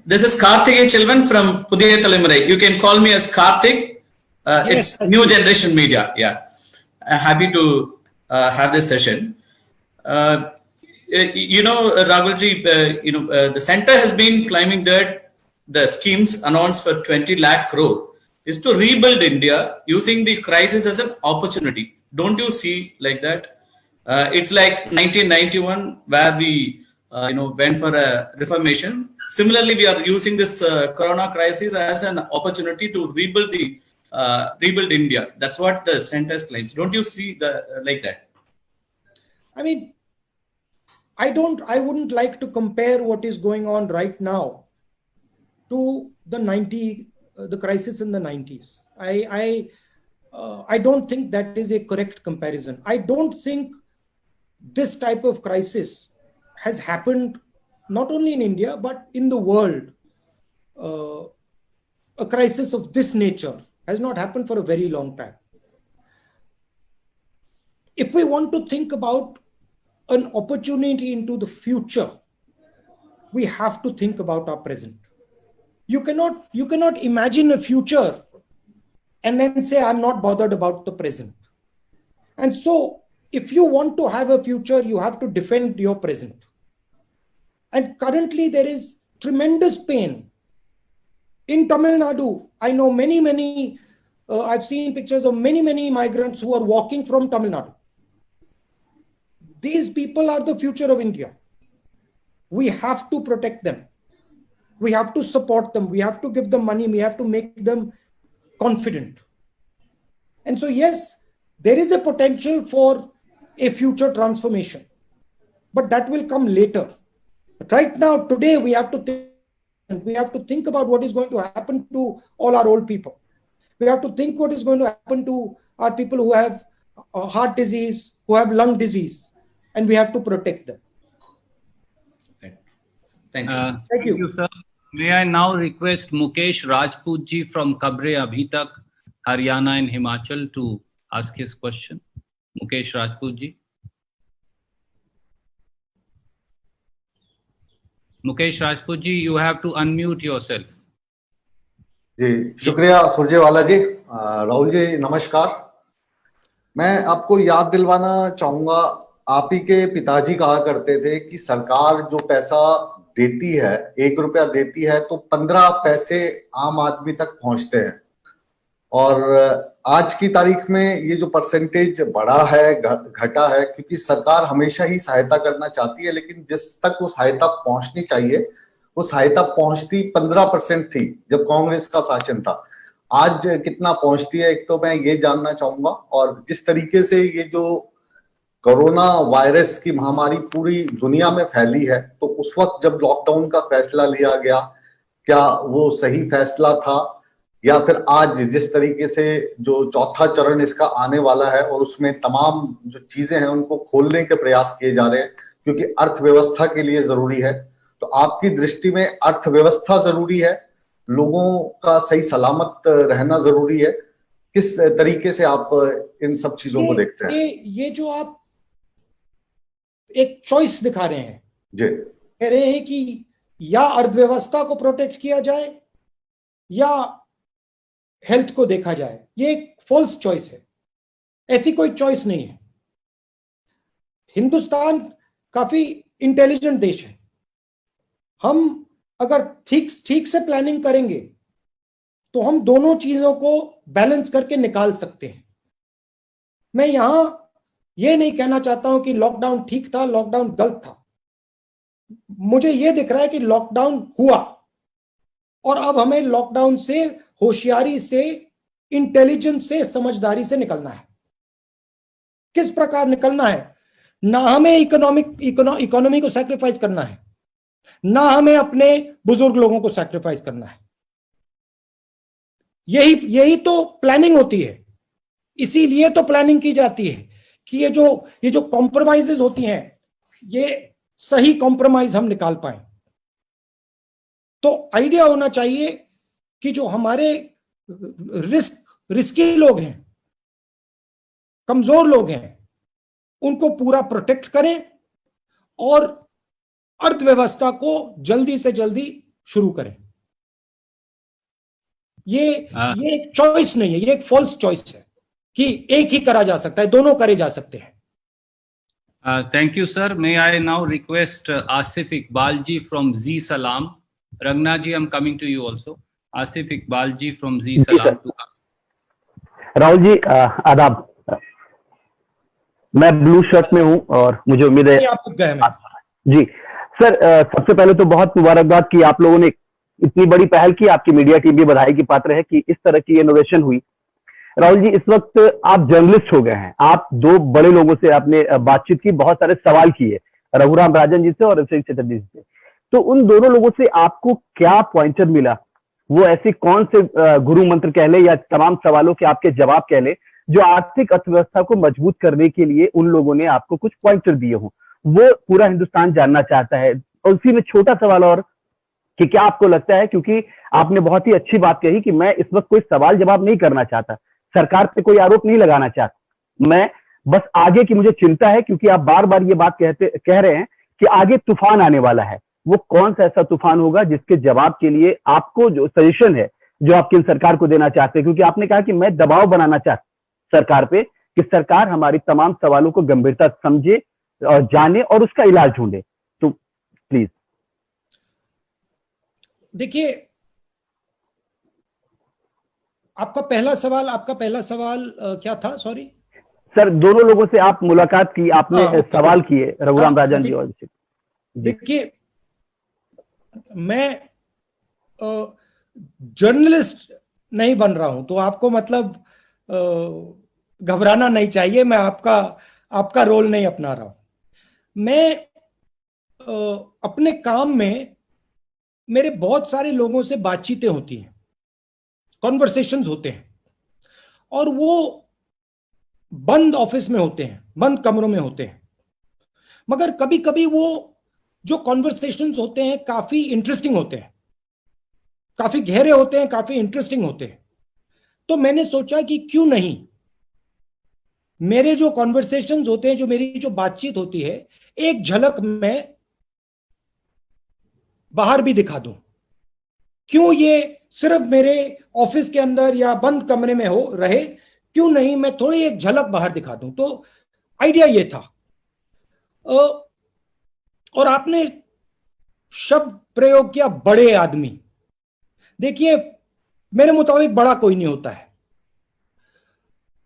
Speaker 10: This is Karthik Chilvan from Pudhiya Talemurai. You can call me as Karthik.
Speaker 1: Yes.
Speaker 10: It's New Generation Media. Yeah, happy to have this session. Rahulji, the center has been claiming that the schemes announced for 20 lakh crore is to rebuild India using the crisis as an opportunity. Don't you see like that? It's like 1991 where we went for a reformation. Similarly, we are using this corona crisis as an opportunity to rebuild India. That's what the center claims. Don't you see like that?
Speaker 1: I mean, I wouldn't like to compare what is going on right now to the crisis in the 90s. I don't think that is a correct comparison. I don't think this type of crisis has happened not only in India, but in the world. A crisis of this nature has not happened for a very long time. If we want to think about an opportunity into the future, we have to think about our present. You cannot imagine a future and then say, I'm not bothered about the present. And so, if you want to have a future, you have to defend your present. And currently, there is tremendous pain. In Tamil Nadu, I know many, I've seen pictures of many migrants who are walking from Tamil Nadu. These people are the future of India. We have to protect them. We have to support them. We have to give them money. We have to make them confident. And so, yes, there is a potential for a future transformation, but that will come later. But right now, today, we have to think about what is going to happen to all our old people. We have to think what is going to happen to our people who have heart disease, who have lung disease, and we have to protect them.
Speaker 10: Okay. Thank you.
Speaker 1: Thank you,
Speaker 2: sir. May I now request Mukesh Rajput ji from Khabre Abhi Tak, Haryana and Himachal to ask his question. Mukesh Rajput ji. Mukesh Rajput ji, you have to unmute yourself.
Speaker 11: जी शुक्रिया सुरजेवाला जी। राहुल जी नमस्कार। मैं आपको याद दिलवाना चाहूंगा, आप ही के पिताजी कहा करते थे कि सरकार जो पैसा देती है, 1 रुपया देती है तो 15 पैसे आम आदमी तक पहुंचते हैं। और आज की तारीख में ये जो परसेंटेज बढ़ा है, घटा है, क्योंकि सरकार हमेशा ही सहायता करना चाहती है, लेकिन जिस तक वो सहायता पहुंचनी चाहिए वो सहायता पहुंचती 15% थी जब कांग्रेस का शासन था। आज कितना पहुंचती है, एक तो मैं ये जानना चाहूंगा। और जिस तरीके से ये जो कोरोना वायरस की महामारी पूरी दुनिया में फैली है, तो उस वक्त जब लॉकडाउन का फैसला लिया गया, क्या वो सही फैसला था, या फिर आज जिस तरीके से जो चौथा चरण इसका आने वाला है और उसमें तमाम जो चीजें हैं उनको खोलने के प्रयास किए जा रहे हैं, क्योंकि अर्थव्यवस्था के लिए जरूरी है। तो आपकी दृष्टि में अर्थव्यवस्था जरूरी है, लोगों का सही सलामत रहना जरूरी है, किस तरीके से आप इन सब चीजों को देखते हैं?
Speaker 1: ये जो आप एक चॉइस दिखा रहे हैं
Speaker 11: जी,
Speaker 1: कह रहे हैं कि या अर्थव्यवस्था को प्रोटेक्ट किया जाए या हेल्थ को देखा जाए, ये एक फॉल्स चॉइस है। ऐसी कोई चॉइस नहीं है। हिंदुस्तान काफी इंटेलिजेंट देश है। हम अगर ठीक से प्लानिंग करेंगे तो हम दोनों चीजों को बैलेंस करके निकाल सकते हैं। मैं यहां ये नहीं कहना चाहता हूं कि लॉकडाउन ठीक था, लॉकडाउन गलत था। मुझे ये दिख रहा है कि लॉकडाउन हुआ और अब हमें लॉकडाउन से होशियारी से, इंटेलिजेंस से, समझदारी से निकलना है। किस प्रकार निकलना है? ना हमें इकोनॉमी को सैक्रिफाइस करना है, ना हमें अपने बुजुर्ग लोगों को सैक्रिफाइस करना है। यही तो प्लानिंग होती है। इसीलिए तो प्लानिंग की जाती है कि ये जो कॉम्प्रोमाइजेस होती हैं, ये सही कॉम्प्रोमाइज हम निकाल पाए। तो आइडिया होना चाहिए कि जो हमारे रिस्की लोग हैं, कमजोर लोग हैं, उनको पूरा प्रोटेक्ट करें और अर्थव्यवस्था को जल्दी से जल्दी शुरू करें। ये एक चॉइस नहीं है, ये एक फॉल्स चॉइस है कि एक ही करा जा सकता है, दोनों करे जा सकते हैं।
Speaker 2: Thank you, sir. May I now request Asif Iqbal ji from Z Salam. Ragna ji, I'm coming to you also. Asif Iqbal ji from Z Salam to come.
Speaker 12: Rahul ji आदाब, मैं ब्लू शर्ट में हूं और मुझे उम्मीद है
Speaker 1: आप गए में।
Speaker 12: जी सर, सबसे पहले तो बहुत मुबारकबाद कि आप लोगों ने इतनी बड़ी पहल की। आपकी मीडिया टीम भी बधाई की पात्र है कि इस तरह की इनोवेशन हुई। राहुल जी, इस वक्त आप जर्नलिस्ट हो गए हैं, आप दो बड़े लोगों से आपने बातचीत की, बहुत सारे सवाल किए, रघुराम राजन जी से और अभिषेक चटर्जी से। तो उन दोनों लोगों से आपको क्या पॉइंटर मिला? वो ऐसे कौन से गुरु मंत्र कह ले या तमाम सवालों के आपके जवाब कह ले जो आर्थिक अर्थव्यवस्था को मजबूत करने के लिए उन लोगों ने आपको कुछ पॉइंटर दिए हों? वो पूरा हिंदुस्तान जानना चाहता है। और उसी में छोटा सवाल और कि क्या आपको लगता है, क्योंकि आपने बहुत ही अच्छी बात कही कि मैं इस वक्त कोई सवाल जवाब नहीं करना चाहता, सरकार पे कोई आरोप नहीं लगाना चाहता, मैं बस आगे की मुझे चिंता है, क्योंकि आप बार बार ये बात कह रहे हैं कि आगे तूफान आने वाला है। वो कौन सा ऐसा तूफान होगा जिसके जवाब के लिए आपको जो सजेशन है जो आप केंद्र सरकार को देना चाहते हैं? क्योंकि आपने कहा कि मैं दबाव बनाना चाहता सरकार पे कि सरकार हमारी तमाम सवालों को गंभीरता समझे और जाने और उसका इलाज ढूंढे। तो प्लीज।
Speaker 1: देखिए, आपका पहला सवाल क्या था? सॉरी
Speaker 12: सर, दोनों लोगों से आप मुलाकात की, आपने सवाल किए, रघुराम राजन जी और
Speaker 1: देखिए, मैं जर्नलिस्ट नहीं बन रहा हूं, तो आपको मतलब घबराना नहीं चाहिए। मैं आपका रोल नहीं अपना रहा हूं। मैं अपने काम में मेरे बहुत सारे लोगों से बातचीतें होती हैं, कॉन्वर्सेशंस होते हैं, और वो बंद ऑफिस में होते हैं, बंद कमरों में होते हैं। मगर कभी कभी वो जो कॉन्वर्सेशंस होते हैं काफी इंटरेस्टिंग होते हैं, काफी गहरे होते हैं, काफी इंटरेस्टिंग होते हैं। तो मैंने सोचा कि क्यों नहीं मेरे जो कॉन्वर्सेशंस होते हैं, जो मेरी जो बातचीत होती है, एक झलक मैं बाहर भी दिखा दूं। क्यों ये सिर्फ मेरे ऑफिस के अंदर या बंद कमरे में रहे, क्यों नहीं मैं थोड़ी एक झलक बाहर दिखा दूं? तो आइडिया ये था। और आपने शब्द प्रयोग किया बड़े आदमी। देखिए, मेरे मुताबिक बड़ा कोई नहीं होता है।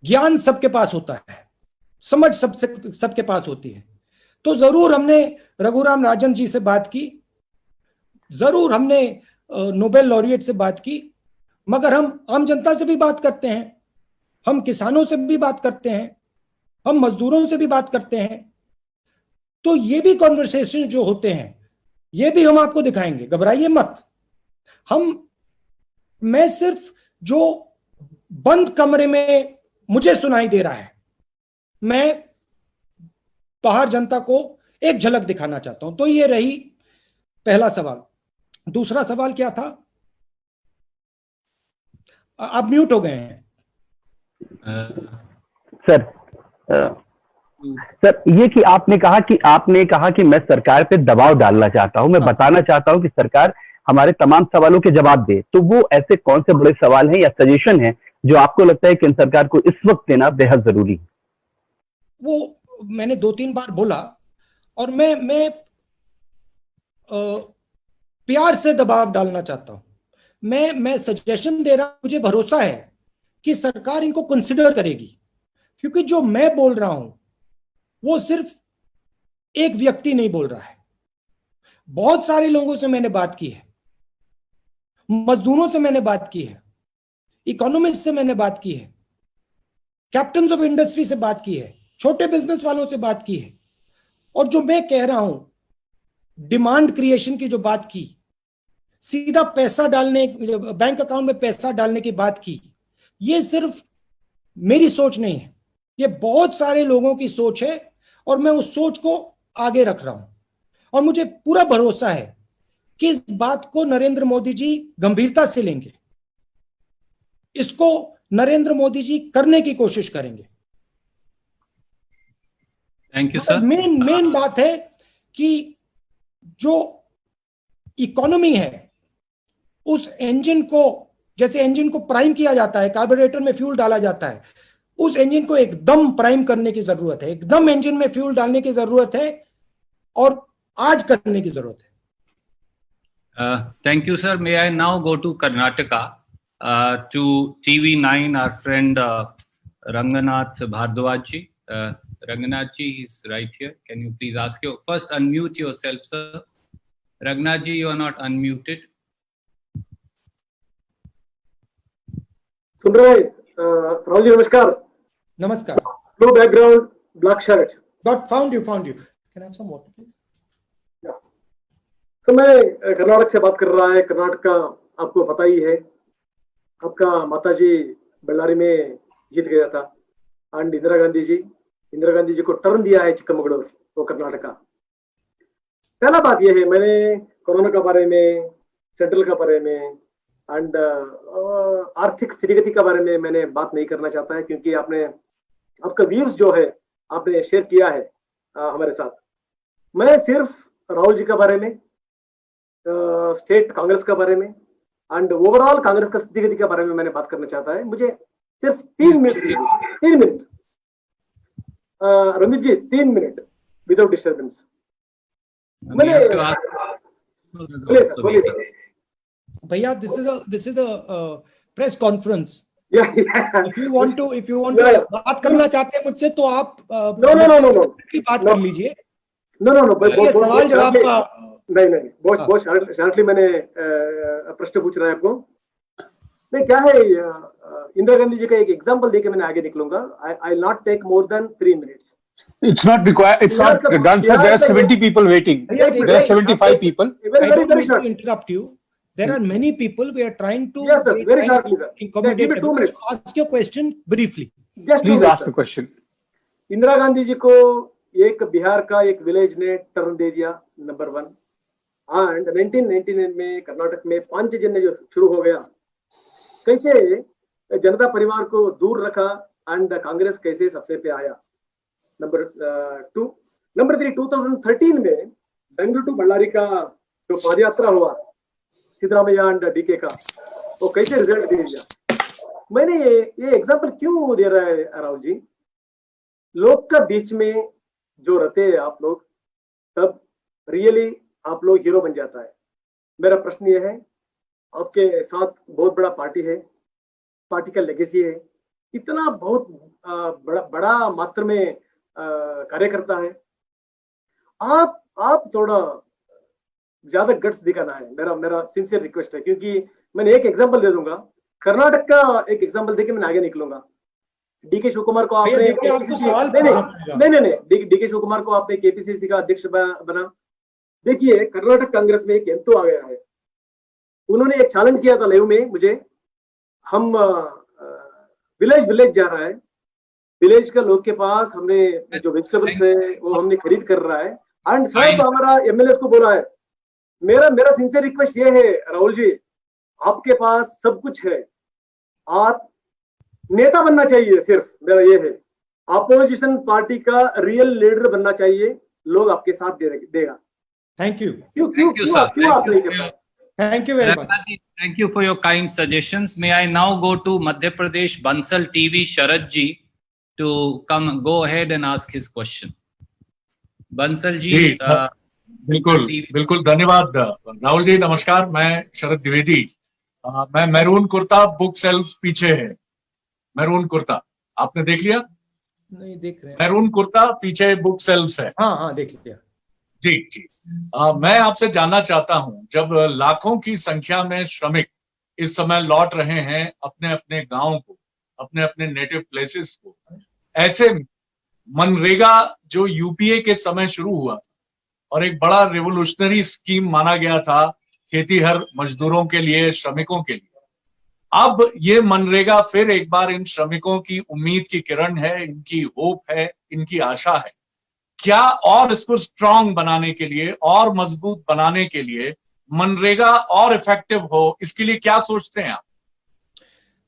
Speaker 1: ज्ञान सबके पास होता है, समझ सबके पास होती है। तो जरूर हमने रघुराम राजन जी से बात की, जरूर हमने नोबेल लॉरिएट से बात की, मगर हम आम जनता से भी बात करते हैं, हम किसानों से भी बात करते हैं, हम मजदूरों से भी बात करते हैं। तो ये भी कॉन्वर्सेशन जो होते हैं, ये भी हम आपको दिखाएंगे, घबराइए मत। मैं सिर्फ जो बंद कमरे में मुझे सुनाई दे रहा है, मैं बाहर जनता को एक झलक दिखाना चाहता हूं। तो ये रही पहला सवाल। दूसरा सवाल क्या था? आप म्यूट हो गए हैं
Speaker 12: सर, ये कि आपने कहा कि मैं सरकार पे दबाव डालना चाहता हूं, मैं बताना चाहता हूं कि सरकार हमारे तमाम सवालों के जवाब दे। तो वो ऐसे कौन से बड़े सवाल हैं या सजेशन हैं जो आपको लगता है केंद्र सरकार को इस वक्त देना बेहद जरूरी है?
Speaker 1: वो मैंने 2-3 बार बोला, और मैं प्यार से दबाव डालना चाहता हूं। मैं सजेशन दे रहा हूं, मुझे भरोसा है कि सरकार इनको कंसिडर करेगी, क्योंकि जो मैं बोल रहा हूं वो सिर्फ एक व्यक्ति नहीं बोल रहा है। बहुत सारे लोगों से मैंने बात की है, मजदूरों से मैंने बात की है, इकोनॉमिस्ट से मैंने बात की है, कैप्टन्स ऑफ इंडस्ट्री से बात की है, छोटे बिजनेस वालों से बात की है। और जो मैं कह रहा हूं, डिमांड क्रिएशन की जो बात की, सीधा पैसा डालने, बैंक अकाउंट में पैसा डालने की बात की, ये सिर्फ मेरी सोच नहीं है, ये बहुत सारे लोगों की सोच है, और मैं उस सोच को आगे रख रहा हूं। और मुझे पूरा भरोसा है कि इस बात को नरेंद्र मोदी जी गंभीरता से लेंगे, इसको नरेंद्र मोदी जी करने की कोशिश करेंगे।
Speaker 2: Thank you sir.
Speaker 1: मेन बात है कि जो इकोनॉमी है उस इंजन को, जैसे इंजन को प्राइम किया जाता है, कार्बोरेटर में फ्यूल डाला जाता है, उस इंजन को एकदम प्राइम करने की जरूरत है, एकदम इंजन में फ्यूल डालने की जरूरत है, और आज करने की जरूरत है।
Speaker 2: Thank you, sir. May I now go to Karnataka, to TV9, our friend Ranganath Bhardwaj ji. Ranganath ji is right here. Can you please ask you first unmute yourself, sir? Ranganath ji, you are not unmuted.
Speaker 13: सुन रहे राहुल जी, नमस्कार।
Speaker 1: नमस्कार।
Speaker 13: Blue background, black shirt.
Speaker 1: Found you. Can I have some water, please?
Speaker 13: तो मैं कर्नाटक से बात कर रहा है। कर्नाटक का आपको पता ही है, आपका माताजी बल्लारी में जीत गया था, एंड इंदिरा गांधी जी को टर्न दिया है चिक्कमगलूर, वो कर्नाटक का। पहला बात यह है, मैंने कोरोना के बारे में, सेंट्रल के बारे में, एंड आर्थिक स्थितिगति के बारे में मैंने बात नहीं करना चाहता है, क्योंकि आपका व्यूज जो है आपने शेयर किया है हमारे साथ। मैं सिर्फ राहुल जी के बारे में, स्टेट कांग्रेस के बारे में, एंड ओवरऑल कांग्रेस का स्थितिगति के बारे में मैंने बात करना चाहता है। मुझे सिर्फ 3 मिनट दीजिए, 3 मिनट। रणदीप जी, 3 मिनट विदाउट डिस्टर्बेंस। मैंने बोलिए सर।
Speaker 1: भैया, this is a press conference.
Speaker 13: Yeah.
Speaker 1: If you want to बात करना चाहते हैं मुझसे, तो आप
Speaker 13: No.
Speaker 1: बात कर लीजिए।
Speaker 13: No.
Speaker 1: सवाल जवाब का
Speaker 13: नहीं, बहुत शार्टली मैंने प्रश्न पूछ रहा है आपको। नहीं, क्या है, इंदिरा गांधी जी का एक एग्जांपल देके मैंने आगे निकलूंगा। I will not take more than 3 minutes.
Speaker 4: It's not required. It's not done, sir. There are 70 people waiting. There are 75 people.
Speaker 1: I don't mean to interrupt you. There are many people. We are trying to.
Speaker 13: Yes, sir. Very shortly, sir. Give me 2 minutes.
Speaker 1: Ask your question briefly.
Speaker 4: Please ask the question.
Speaker 13: Indira Gandhi ji को एक बिहार का एक village ने turn दे दिया, number 1। And 1999 में कर्नाटक में 5 जन जो शुरू हो गया, कैसे जनता परिवार को दूर रखा, एंड कांग्रेस कैसे सत्ते पे आया, नंबर 2। नंबर 3, 2013 में बेंगलुरु टू बल्लारी का जो पदयात्रा हुआ सिद्धरामैया एंड डीके का, वो कैसे रिजल्ट दे दिया। मैंने ये एग्जांपल क्यों दे रहा है राहुल जी, लोग का बीच में जो रहते हैं आप लोग, तब रियली आप लोग हीरो बन जाता है। मेरा प्रश्न ये है, आपके साथ बहुत बड़ा पार्टी है, पार्टी का लेगेसी है, इतना बहुत बड़ा मात्रा में कार्यकर्ता है, आप थोड़ा ज्यादा गट्स दिखाना है, मेरा सिंसियर रिक्वेस्ट है। क्योंकि मैंने एक एग्जांपल दे दूंगा, कर्नाटक का एक एग्जांपल देके मैं आगे निकलूंगा। डीके शिवकुमार को आपने नहीं, डीके शिवकुमार को आपने केपीसीसी का अध्यक्ष बना। देखिए, कर्नाटक कांग्रेस में एक एंतो आ गया है, उन्होंने एक चैलेंज किया था लाइव में मुझे, हम विलेज जा रहा है, विलेज का लोग के पास हमने जो वेजिटेबल्स है वो हमने खरीद कर रहा है, एंड सब हमारा एमएलए को बोला है। मेरा सिंसियर रिक्वेस्ट ये है राहुल जी, आपके पास सब कुछ है, आप नेता बनना चाहिए, सिर्फ मेरा ये है, अपोजिशन पार्टी का रियल लीडर बनना चाहिए, लोग आपके साथ देगा।
Speaker 1: Thank you.
Speaker 13: क्यों आप नहीं कर पाए?
Speaker 1: Thank you very much.
Speaker 2: Thank you for your kind suggestions. May I now go to Madhya Pradesh, Bansal TV, Sharad ji, to go ahead and ask his question. Bansal ji,
Speaker 14: बिल्कुल धन्यवाद राहुल जी। नमस्कार, मैं शरद द्विवेदी। मैं मैरून कुर्ता, बुक सेल्फ पीछे है, maroon kurta आपने देख लिया?
Speaker 1: नहीं देख रहे हैं।
Speaker 14: मैरून कुर्ता पीछे बुक सेल्फ है।
Speaker 1: हाँ देख लिया
Speaker 14: जी। मैं आपसे जानना चाहता हूं, जब लाखों की संख्या में श्रमिक इस समय लौट रहे हैं अपने अपने गांव को, अपने अपने नेटिव प्लेसेस को, ऐसे मनरेगा जो यूपीए के समय शुरू हुआ था और एक बड़ा रिवोल्यूशनरी स्कीम माना गया था खेतीहर मजदूरों के लिए, श्रमिकों के लिए, अब ये मनरेगा फिर एक बार इन श्रमिकों की उम्मीद की किरण है, इनकी होप है, इनकी आशा है। क्या और इसको स्ट्रांग बनाने के लिए और मजबूत बनाने के लिए मनरेगा और इफेक्टिव हो, इसके लिए क्या सोचते हैं आप?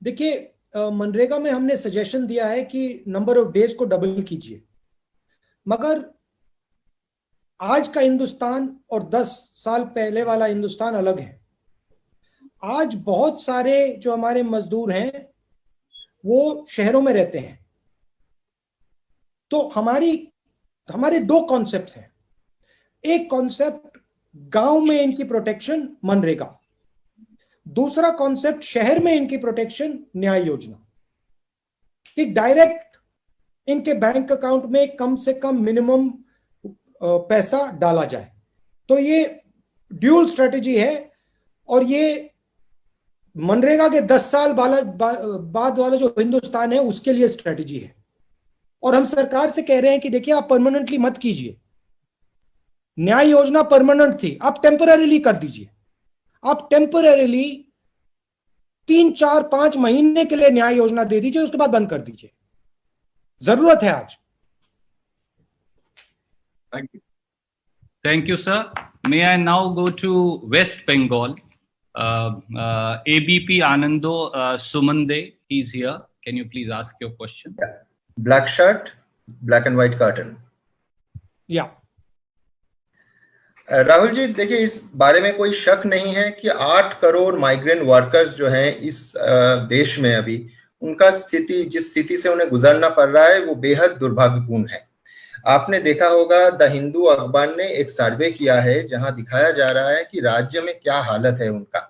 Speaker 1: देखिए, मनरेगा में हमने सजेशन दिया है कि नंबर ऑफ डेज को डबल कीजिए, मगर आज का हिंदुस्तान और 10 साल पहले वाला हिंदुस्तान अलग है। आज बहुत सारे जो हमारे मजदूर हैं वो शहरों में रहते हैं, तो हमारे दो कॉन्सेप्ट्स हैं। एक कॉन्सेप्ट गांव में इनकी प्रोटेक्शन मनरेगा, दूसरा कॉन्सेप्ट शहर में इनकी प्रोटेक्शन न्याय योजना, कि डायरेक्ट इनके बैंक अकाउंट में कम से कम मिनिमम पैसा डाला जाए। तो ये ड्यूल स्ट्रेटेजी है, और ये मनरेगा के 10 साल बाद वाला जो हिंदुस्तान है उसके लिए स्ट्रेटेजी है। और हम सरकार से कह रहे हैं कि देखिए, आप परमानेंटली मत कीजिए। न्याय योजना परमानेंट थी, आप टेम्पररीली कर दीजिए। आप टेम्पररीली 3, 4, 5 महीने के लिए न्याय योजना दे दीजिए, उसके बाद बंद कर दीजिए। जरूरत है आज।
Speaker 2: Thank you, sir. May I now go to West Bengal? ABP Anando Sumande, he's here. Can you please ask your question?
Speaker 15: Black shirt, black and white curtain.
Speaker 1: Yeah.
Speaker 15: Rahul ji, देखिए, इस बारे में कोई शक नहीं है कि 8 करोड़ माइग्रेंट वर्कर्स जो हैं इस देश में, अभी उनका स्थिति, जिस स्थिति से उन्हें गुजरना पड़ रहा है, वो बेहद दुर्भाग्यपूर्ण है। आपने देखा होगा, द हिंदू अखबार ने एक सर्वे किया है जहां दिखाया जा रहा है कि राज्य में क्या हालत है उनका।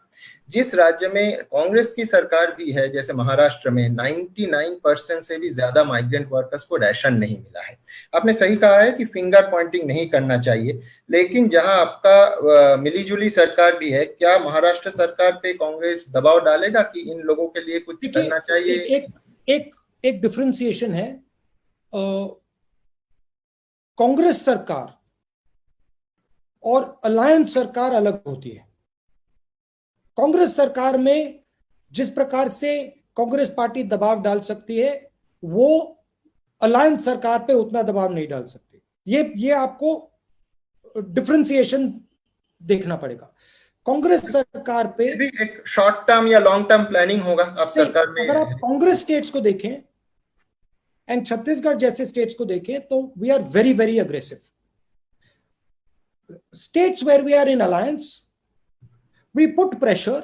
Speaker 15: जिस राज्य में कांग्रेस की सरकार भी है, जैसे महाराष्ट्र में 99% से भी ज्यादा माइग्रेंट वर्कर्स को राशन नहीं मिला है। आपने सही कहा है कि फिंगर पॉइंटिंग नहीं करना चाहिए, लेकिन जहां आपका मिलीजुली सरकार भी है, क्या महाराष्ट्र सरकार पे कांग्रेस दबाव डालेगा कि इन लोगों के लिए कुछ करना चाहिए?
Speaker 1: एक डिफरेंशिएशन है। कांग्रेस सरकार और अलायंस सरकार अलग होती है। कांग्रेस सरकार में जिस प्रकार से कांग्रेस पार्टी दबाव डाल सकती है, वो अलायंस सरकार पे उतना दबाव नहीं डाल सकती। ये आपको डिफरेंशिएशन देखना पड़ेगा। कांग्रेस सरकार पे
Speaker 15: भी एक शॉर्ट टर्म या लॉन्ग टर्म प्लानिंग होगा आप सरकार में।
Speaker 1: अगर आप कांग्रेस स्टेट्स को देखें एंड छत्तीसगढ़ जैसे स्टेट्स को देखें, तो we are very very aggressive. States where we are in alliance, we put pressure,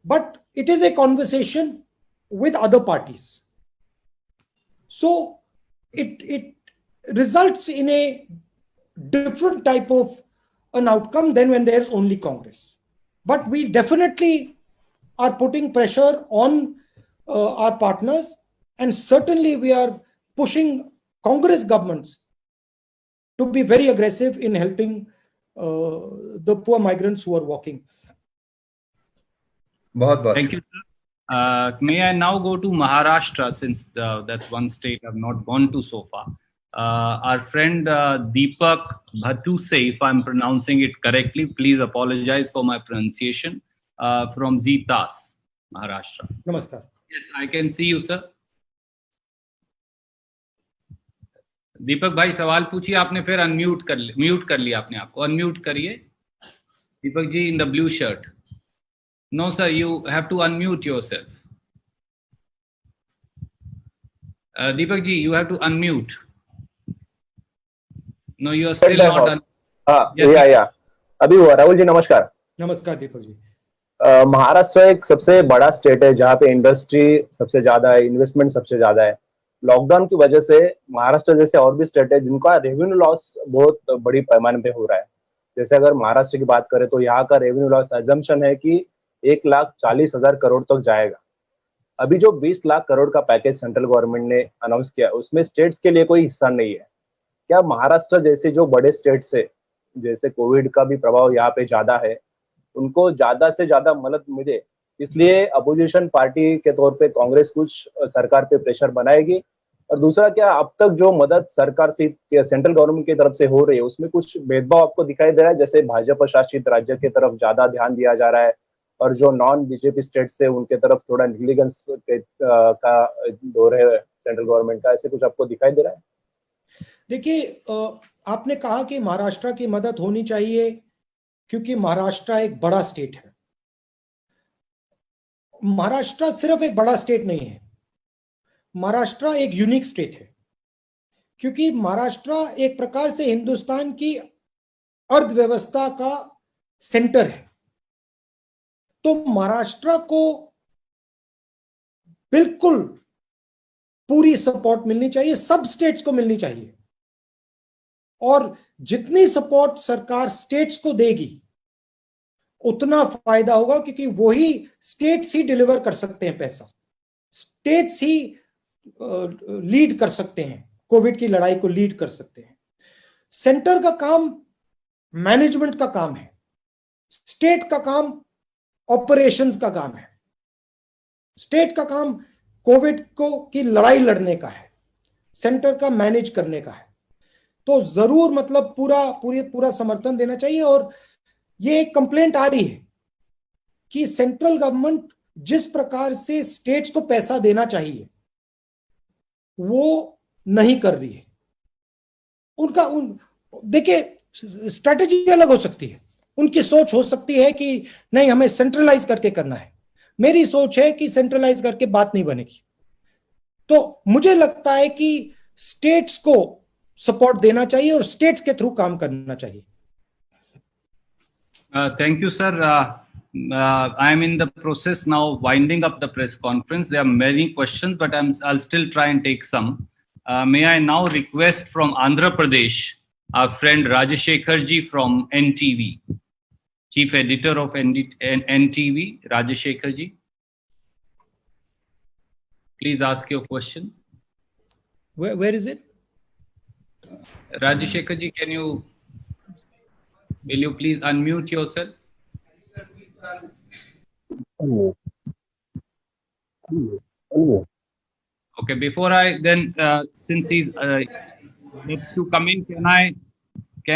Speaker 1: but it is a conversation with other parties. So it results in a different type of an outcome than when there's only Congress. But we definitely are putting pressure on our partners, and certainly we are pushing Congress governments to be very aggressive in helping the poor migrants who are walking.
Speaker 2: Thank you, sir. May I now go to Maharashtra, since that's one state I've not gone to so far. Our friend Deepak Bhatuse, if I'm pronouncing it correctly, please apologize for my pronunciation, from Zitas, Maharashtra.
Speaker 1: Namaskar.
Speaker 2: Yes, I can see you, sir. दीपक भाई, सवाल पूछिए। आपने फिर mute कर लिया अपने आप को। अनम्यूट करिए Deepak ji, in the blue shirt. No, sir, you have to unmute yourself. Deepak ji, you have to unmute. No, you are still not on.
Speaker 16: या अभी हुआ। राहुल जी नमस्कार।
Speaker 1: नमस्कार दीपक जी।
Speaker 16: महाराष्ट्र एक सबसे बड़ा स्टेट है जहाँ पे इंडस्ट्री सबसे ज्यादा है, इन्वेस्टमेंट सबसे ज्यादा है। लॉकडाउन की वजह से महाराष्ट्र जैसे और भी स्टेट है जिनका रेवेन्यू लॉस बहुत बड़ी पैमाने पे हो रहा है। जैसे अगर महाराष्ट्र की बात करें तो यहाँ का रेवेन्यू लॉस अजम्पशन है कि 1,40,000 करोड़ तक जाएगा। अभी जो 20 लाख करोड़ का पैकेज सेंट्रल गवर्नमेंट ने अनाउंस किया, उसमें स्टेट्स के लिए कोई हिस्सा नहीं है। क्या महाराष्ट्र जैसे जो बड़े स्टेट्स है, जैसे कोविड का भी प्रभाव यहाँ पे ज्यादा है, उनको ज्यादा से ज्यादा मदद मिले, इसलिए अपोजिशन पार्टी के तौर पे कांग्रेस कुछ सरकार पे प्रेशर बनाएगी? और दूसरा, क्या अब तक जो मदद सरकार से सेंट्रल गवर्नमेंट की तरफ से हो रही है उसमें कुछ भेदभाव आपको दिखाई दे रहा है? जैसे भाजपा शासित राज्य की तरफ ज्यादा ध्यान दिया जा रहा है और जो नॉन बीजेपी स्टेट्स है उनके तरफ थोड़ा निग्लिजेंस का दौर है सेंट्रल गवर्नमेंट का, ऐसे कुछ आपको दिखाई दे रहा है?
Speaker 1: देखिए, आपने कहा कि महाराष्ट्र की मदद होनी चाहिए क्योंकि महाराष्ट्र एक बड़ा स्टेट है। महाराष्ट्र सिर्फ एक बड़ा स्टेट नहीं है, महाराष्ट्र एक यूनिक स्टेट है, क्योंकि महाराष्ट्र एक प्रकार से हिंदुस्तान की अर्थव्यवस्था का सेंटर है। तो महाराष्ट्र को बिल्कुल पूरी सपोर्ट मिलनी चाहिए, सब स्टेट्स को मिलनी चाहिए। और जितनी सपोर्ट सरकार स्टेट्स को देगी उतना फायदा होगा, क्योंकि वही स्टेट्स ही डिलीवर कर सकते हैं पैसा, स्टेट्स ही लीड कर सकते हैं, कोविड की लड़ाई को लीड कर सकते हैं। सेंटर का काम मैनेजमेंट का काम है, स्टेट का काम ऑपरेशंस का काम है। स्टेट का काम कोविड को की लड़ाई लड़ने का है, सेंटर का मैनेज करने का है। तो जरूर मतलब पूरा समर्थन देना चाहिए। और ये एक कंप्लेंट आ रही है कि सेंट्रल गवर्नमेंट जिस प्रकार से स्टेट्स को पैसा देना चाहिए वो नहीं कर रही है। देखिए स्ट्रेटेजी अलग हो सकती है, उनकी सोच हो सकती है कि नहीं हमें सेंट्रलाइज करके करना है, मेरी सोच है कि सेंट्रलाइज करके बात नहीं बनेगी। तो मुझे लगता है कि स्टेट्स को सपोर्ट देना चाहिए और स्टेट्स के थ्रू काम करना चाहिए।
Speaker 2: Thank you, sir. I am in the process now winding up the press conference. There are many questions, but I'll still try and take some. May I now request from Andhra Pradesh, our friend Rajashekhar ji from NTV, Chief Editor of NTV, Rajashekhar ji. Please ask your question.
Speaker 1: Where is it?
Speaker 2: Rajashekhar ji, will you please unmute yourself? Okay, before I then, since he's next to come in, can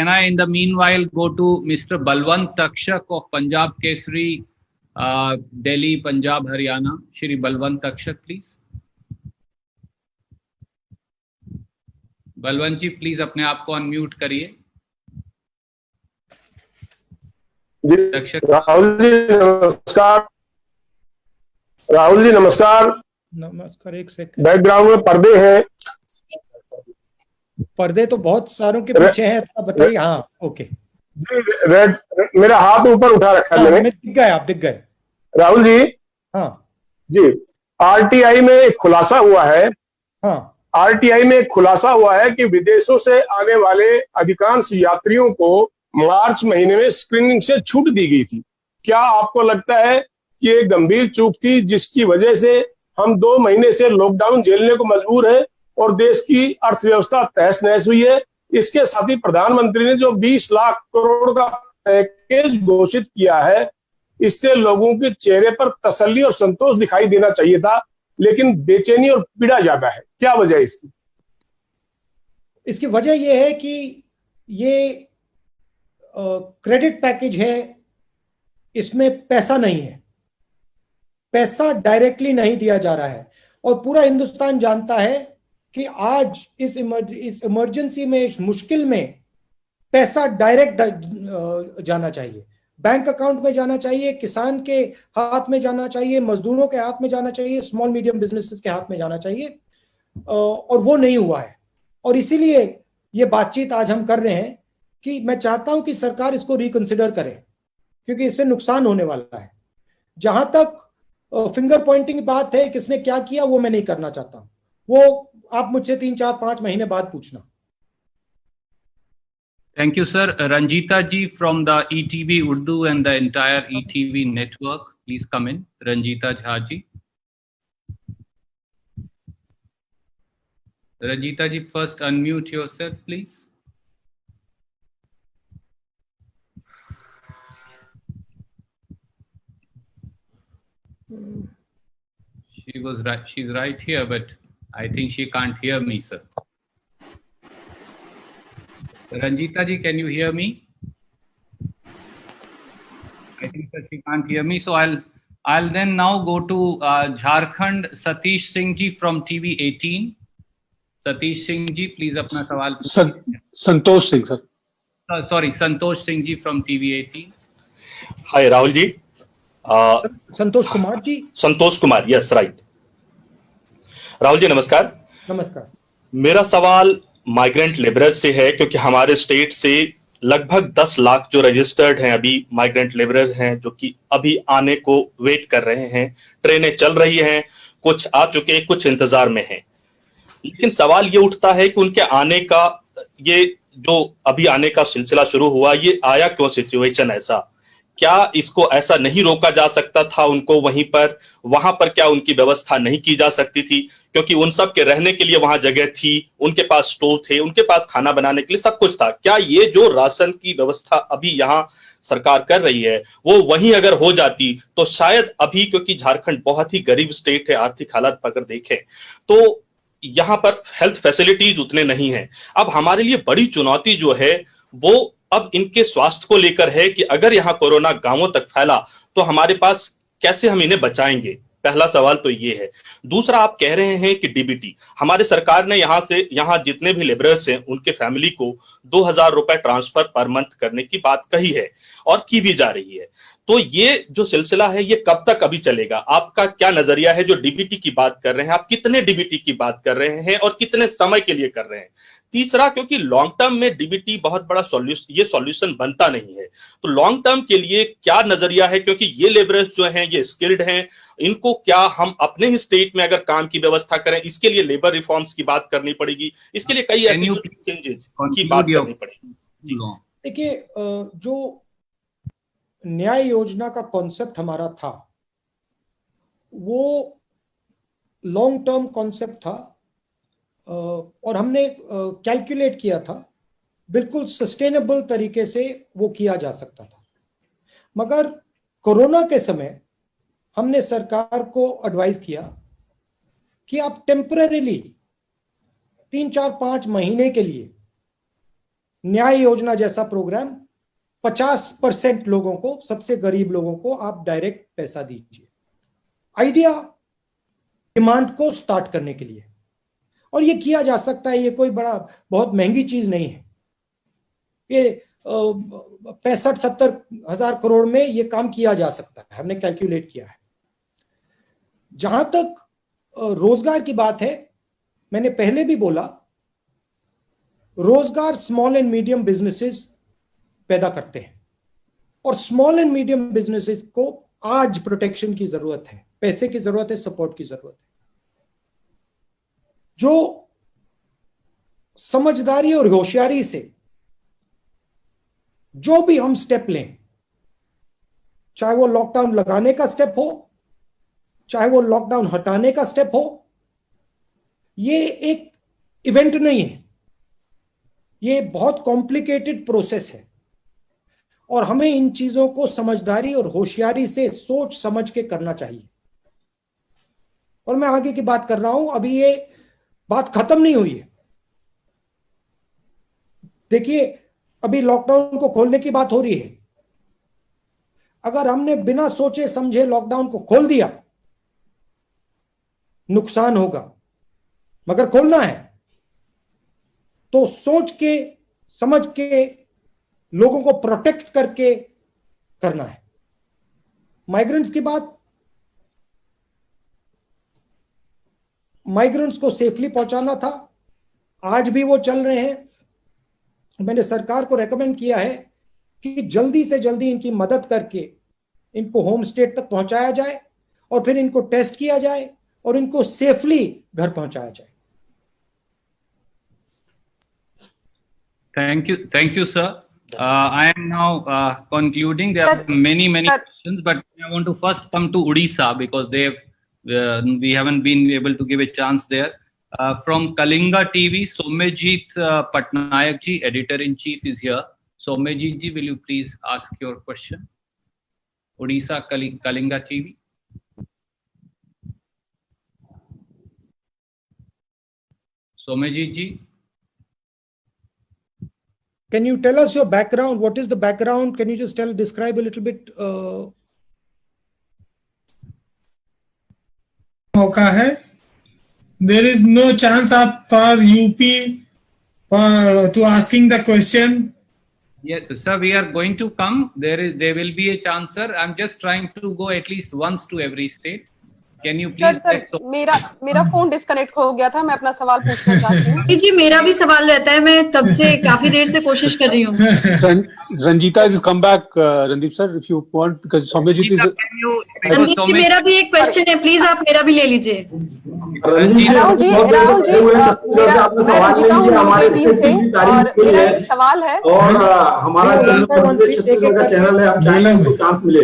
Speaker 2: I in the meanwhile go to Mr. Balwant Takshak of Punjab Kesari, Delhi, Punjab, Haryana. Shri Balwant Takshak, please. Balwant ji please अपने आप को unmute करिए।
Speaker 17: राहुल जी नमस्कार। राहुल जी नमस्कार।
Speaker 1: नमस्कार। एक second,
Speaker 17: background में पर्दे हैं।
Speaker 1: पर्दे तो बहुत सारों के पीछे हैं, तो बताइए। हाँ ओके
Speaker 17: जी, रेड मेरा हाथ ऊपर उठा रखा है मैंने।
Speaker 1: दिख गए, आप दिख गए
Speaker 17: राहुल जी।
Speaker 1: हाँ
Speaker 17: जी, आरटीआई में एक खुलासा हुआ है।
Speaker 1: हाँ,
Speaker 17: आरटीआई में एक खुलासा हुआ है कि विदेशों से आने वाले अधिकांश यात्रियों को मार्च महीने में स्क्रीनिंग से छूट दी गई थी। क्या आपको लगता है कि ये गंभीर चूक थी जिसकी वजह से हम 2 महीने से लॉकडाउन झेलने को मजबूर है और देश की अर्थव्यवस्था तहस नहस हुई है? इसके साथ ही प्रधानमंत्री ने जो 20 लाख करोड़ का पैकेज घोषित किया है, इससे लोगों के चेहरे पर तसल्ली और संतोष दिखाई देना चाहिए था, लेकिन बेचैनी और पीड़ा ज्यादा है। क्या वजह है इसकी?
Speaker 1: इसकी वजह यह है कि ये क्रेडिट पैकेज है, इसमें पैसा नहीं है, पैसा डायरेक्टली नहीं दिया जा रहा है। और पूरा हिंदुस्तान जानता है कि आज इस इमरजेंसी में, इस मुश्किल में पैसा डायरेक्ट जाना चाहिए, बैंक अकाउंट में जाना चाहिए, किसान के हाथ में जाना चाहिए, मजदूरों के हाथ में जाना चाहिए, स्मॉल मीडियम बिजनेसेस के हाथ में जाना चाहिए, और वो नहीं हुआ है। और इसीलिए ये बातचीत आज हम कर रहे हैं कि मैं चाहता हूं कि सरकार इसको रिकंसिडर करे, क्योंकि इससे नुकसान होने वाला है। जहां तक फिंगर पॉइंटिंग बात है, किसने क्या किया, वो मैं नहीं करना चाहता। वो आप मुझसे 3, 4, 5 महीने बाद पूछना।
Speaker 2: Thank you, sir. Ranjita ji from the ETV Urdu and the entire ETV network, please come in. Ranjita Jha ji. Ranjita ji, first unmute yourself, please. She's right here, but I think she can't hear me, sir. Ranjita ji, can you hear me? I think that she can't hear me, so I'll then now go to Jharkhand. Satish Singh ji from TV18. Satish Singh ji, please अपना सवाल पूछिए।
Speaker 4: Santosh Singh sir.
Speaker 2: Sorry, Santosh Singh ji from TV18.
Speaker 18: Hi, Rahul ji.
Speaker 1: Santosh Kumar ji.
Speaker 18: Santosh Kumar, yes right. Rahul ji नमस्कार।
Speaker 1: नमस्कार।
Speaker 18: मेरा सवाल migrant labourers से है, क्योंकि हमारे स्टेट से लगभग 10 लाख जो रजिस्टर्ड हैं अभी माइग्रेंट लेबरर्स हैं, जो कि अभी आने को वेट कर रहे हैं। ट्रेनें चल रही हैं, कुछ आ चुके, कुछ इंतजार में हैं। लेकिन सवाल ये उठता है कि उनके आने का, ये जो अभी आने का सिलसिला शुरू हुआ, ये आया क्यों सिचुएशन ऐसा? क्या इसको ऐसा नहीं रोका जा सकता था उनको वहां पर क्या उनकी व्यवस्था नहीं की जा सकती थी? क्योंकि उन सब के रहने के लिए वहां जगह थी, उनके पास स्टोव थे, उनके पास खाना बनाने के लिए सब कुछ था। क्या ये जो राशन की व्यवस्था अभी यहाँ सरकार कर रही है वो वहीं अगर हो जाती तो शायद अभी, क्योंकि झारखंड बहुत ही गरीब स्टेट है, आर्थिक हालत अगर देखें तो यहाँ पर हेल्थ फैसिलिटीज उतने नहीं है। अब हमारे लिए बड़ी चुनौती जो है वो अब इनके स्वास्थ्य को लेकर है कि अगर यहाँ कोरोना गांवों तक फैला तो हमारे पास कैसे हम इन्हें बचाएंगे? पहला सवाल तो ये है। दूसरा, आप कह रहे हैं कि डीबीटी, हमारे सरकार ने यहाँ जितने भी लेबरर्स हैं उनके फैमिली को 2000 रुपए ट्रांसफर पर मंथ करने की बात कही है और की भी जा रही है। तो ये जो सिलसिला है ये कब तक अभी चलेगा? आपका क्या नजरिया है जो डीबीटी की बात कर रहे हैं? आप कितने डीबीटी की बात कर रहे हैं और कितने समय के लिए कर रहे हैं? तीसरा, क्योंकि लॉन्ग टर्म में डीबीटी बहुत बड़ा सॉल्यूशन बनता नहीं है, तो लॉन्ग टर्म के लिए क्या नजरिया है? क्योंकि ये लेबरर्स जो हैं ये स्किल्ड हैं, इनको क्या हम अपने ही स्टेट में अगर काम की व्यवस्था करें, इसके लिए लेबर रिफॉर्म्स की बात करनी पड़ेगी, इसके लिए कई ऐसे चेंजेस की बात करनी पड़ेगी।
Speaker 1: देखिए, जो न्याय योजना का कॉन्सेप्ट हमारा था वो लॉन्ग टर्म कॉन्सेप्ट था और हमने कैलकुलेट किया था, बिल्कुल सस्टेनेबल तरीके से वो किया जा सकता था। मगर कोरोना के समय हमने सरकार को एडवाइस किया कि आप टेम्परेरीली 3-4-5 महीने के लिए न्याय योजना जैसा प्रोग्राम 50% लोगों को, सबसे गरीब लोगों को आप डायरेक्ट पैसा दीजिए। आइडिया डिमांड को स्टार्ट करने के लिए, और ये किया जा सकता है। ये कोई बहुत महंगी चीज नहीं है। ये 65-70 हजार करोड़ में ये काम किया जा सकता है, हमने कैलकुलेट किया है। जहां तक रोजगार की बात है, मैंने पहले भी बोला, रोजगार स्मॉल एंड मीडियम बिजनेसेस पैदा करते हैं और स्मॉल एंड मीडियम बिजनेसेस को आज प्रोटेक्शन की जरूरत है, पैसे की जरूरत है, सपोर्ट की जरूरत है। जो समझदारी और होशियारी से जो भी हम स्टेप लें, चाहे वो लॉकडाउन लगाने का स्टेप हो, चाहे वो लॉकडाउन हटाने का स्टेप हो, ये एक इवेंट नहीं है, ये बहुत कॉम्प्लिकेटेड प्रोसेस है और हमें इन चीजों को समझदारी और होशियारी से सोच समझ के करना चाहिए। और मैं आगे की बात कर रहा हूं, अभी ये बात खत्म नहीं हुई है। देखिए, अभी लॉकडाउन को खोलने की बात हो रही है। अगर हमने बिना सोचे समझे लॉकडाउन को खोल दिया, नुकसान होगा। मगर खोलना है तो सोच के समझ के लोगों को प्रोटेक्ट करके करना है। माइग्रेंट्स की बात, माइग्रेंट्स को सेफली पहुंचाना था, आज भी वो चल रहे हैं। मैंने सरकार को रेकमेंड किया है कि जल्दी से जल्दी इनकी मदद करके इनको होम स्टेट तक पहुंचाया जाए और फिर इनको टेस्ट किया जाए और इनको सेफली घर पहुंचाया जाए।
Speaker 2: Thank you, sir. I am now concluding. There are many questions, but I want to first come to Odisha because we haven't been able to give a chance there. From Kalinga TV, Somejit Patnaik ji, editor-in-chief, is here. Somejit ji, will you please ask your question? Odisha Kalinga TV. Somejit ji.
Speaker 1: Can you tell us your background? What is the background? Can you just describe a little bit?
Speaker 19: मौका है. There is no chance for UP to asking the question.
Speaker 2: Yes, sir, we are going to come. There will be a chance, sir. I'm just trying to go at least once to every state. Can you
Speaker 20: sir
Speaker 2: please?
Speaker 20: मेरा phone disconnect हो गया था, मैं अपना सवाल पूछना चाहती हूँ।
Speaker 21: जी मेरा भी सवाल रहता है, मैं तब से काफी देर से कोशिश कर रही हूँ।
Speaker 4: Ranjita just come back, Randeep sir, if you want, because Soumyajit is.
Speaker 21: Randeep जी मेरा भी एक क्वेश्चन है, प्लीज आप मेरा भी ले लीजिए।
Speaker 20: राहुल जी मैं रंजीता हूँ न्यूज़ 18 से, और मेरा एक सवाल है।
Speaker 22: और हमारा चैनल छत्तीसगढ़ का चैनल है, हम चाहेंगे उनको चांस मिले।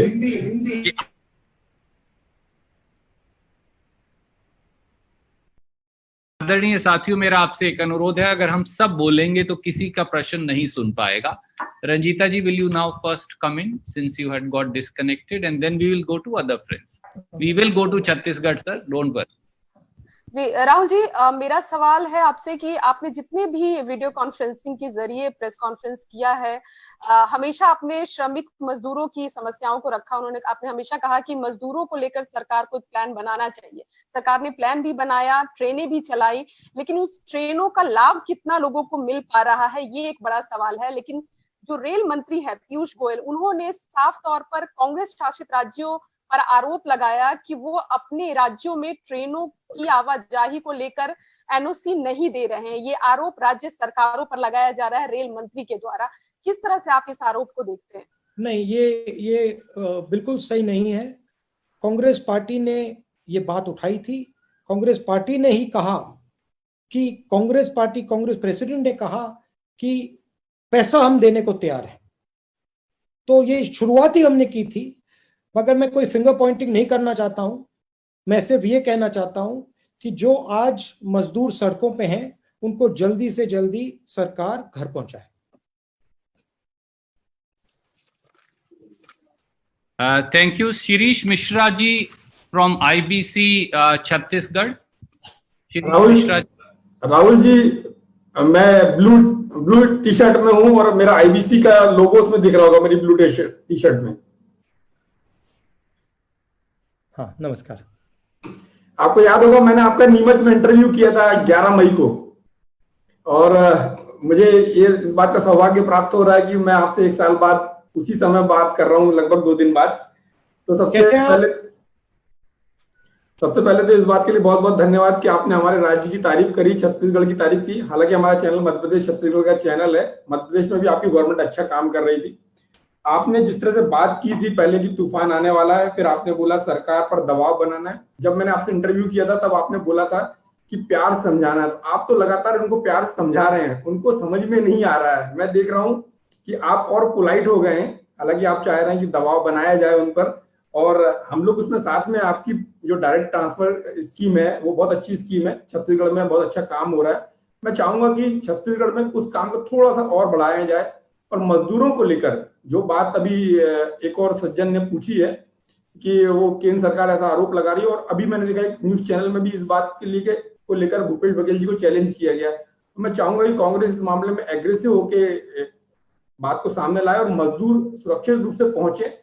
Speaker 2: आदरणीय साथियों, मेरा आपसे एक अनुरोध है, अगर हम सब बोलेंगे तो किसी का प्रश्न नहीं सुन पाएगा। Ranjita ji, will you now first come in since you had got disconnected, and then we will go to other friends. We will go to Chhattisgarh sir, don't worry.
Speaker 20: जी राहुल जी, मेरा सवाल है आपसे कि आपने जितने भी वीडियो कॉन्फ्रेंसिंग के जरिए प्रेस कॉन्फ्रेंस किया है, हमेशा आपने श्रमिक मजदूरों की समस्याओं को रखा। आपने हमेशा कहा कि मजदूरों को लेकर सरकार को एक प्लान बनाना चाहिए। सरकार ने प्लान भी बनाया, ट्रेनें भी चलाई, लेकिन उस ट्रेनों का लाभ कितना लोगों को मिल पा रहा है, ये एक बड़ा सवाल है। लेकिन जो रेल मंत्री है पीयूष गोयल, उन्होंने साफ तौर पर कांग्रेस शासित राज्यों पर आरोप लगाया कि वो अपने राज्यों में ट्रेनों की आवाजाही को लेकर एनओसी नहीं दे रहे हैं। ये आरोप राज्य सरकारों पर लगाया जा रहा है रेल मंत्री के द्वारा। किस तरह से आप इस आरोप को देखते हैं?
Speaker 1: नहीं, ये बिल्कुल सही नहीं है। कांग्रेस पार्टी ने ये बात उठाई थी। कांग्रेस पार्टी ने ही कहा कि कांग्रेस प्रेसिडेंट ने कहा कि पैसा हम देने को तैयार हैं। तो ये शुरुआत ही हमने की थी। मगर मैं कोई फिंगर पॉइंटिंग नहीं करना चाहता हूं। मैं सिर्फ ये कहना चाहता हूं कि जो आज मजदूर सड़कों पे हैं, उनको जल्दी से जल्दी सरकार घर पहुंचाए।
Speaker 2: Thank you. Shirish Mishra ji from IBC Chhattisgarh.
Speaker 22: Rahul ji, मैं ब्लू टी शर्ट में हूं और मेरा आईबीसी का लोगो उसमें दिख रहा होगा, मेरी ब्लू टी शर्ट में।
Speaker 1: हाँ, नमस्कार।
Speaker 22: आपको याद होगा मैंने आपका नीमच में इंटरव्यू किया था 11 मई को, और मुझे ये इस बात का सौभाग्य प्राप्त हो रहा है कि मैं आपसे 1 साल बाद उसी समय बात कर रहा हूँ, लगभग 2 दिन बाद। तो सबसे पहले तो इस बात के लिए बहुत बहुत धन्यवाद कि आपने हमारे राज्य की तारीफ करी, छत्तीसगढ़ की तारीफ की। हालांकि हमारा चैनल मध्य प्रदेश छत्तीसगढ़ का चैनल है। मध्य प्रदेश में भी आपकी गवर्नमेंट अच्छा काम कर रही थी। आपने जिस तरह से बात की थी पहले कि तूफान आने वाला है, फिर आपने बोला सरकार पर दबाव बनाना है। जब मैंने आपसे इंटरव्यू किया था तब आपने बोला था कि प्यार समझाना है। तो आप तो लगातार उनको प्यार समझा रहे हैं, उनको समझ में नहीं आ रहा है। मैं देख रहा हूं कि आप और पोलाइट हो गए हैं। हालांकि आप चाह रहे हैं कि दबाव बनाया जाए उन पर, और हम लोग उसमें साथ में आपकी जो डायरेक्ट ट्रांसफर स्कीम है वो बहुत अच्छी स्कीम है। छत्तीसगढ़ में बहुत अच्छा काम हो रहा है। मैं चाहूंगा कि छत्तीसगढ़ में उस काम को थोड़ा सा और बढ़ाया जाए। और मजदूरों को लेकर जो बात अभी एक और सज्जन ने पूछी है कि वो केंद्र सरकार ऐसा आरोप लगा रही है, और अभी मैंने देखा एक न्यूज चैनल में भी इस बात को लेकर भूपेश बघेल जी को चैलेंज किया गया। तो मैं चाहूंगा कि कांग्रेस इस मामले में एग्रेसिव होके बात को सामने लाए और मजदूर सुरक्षित रूप से पहुंचे।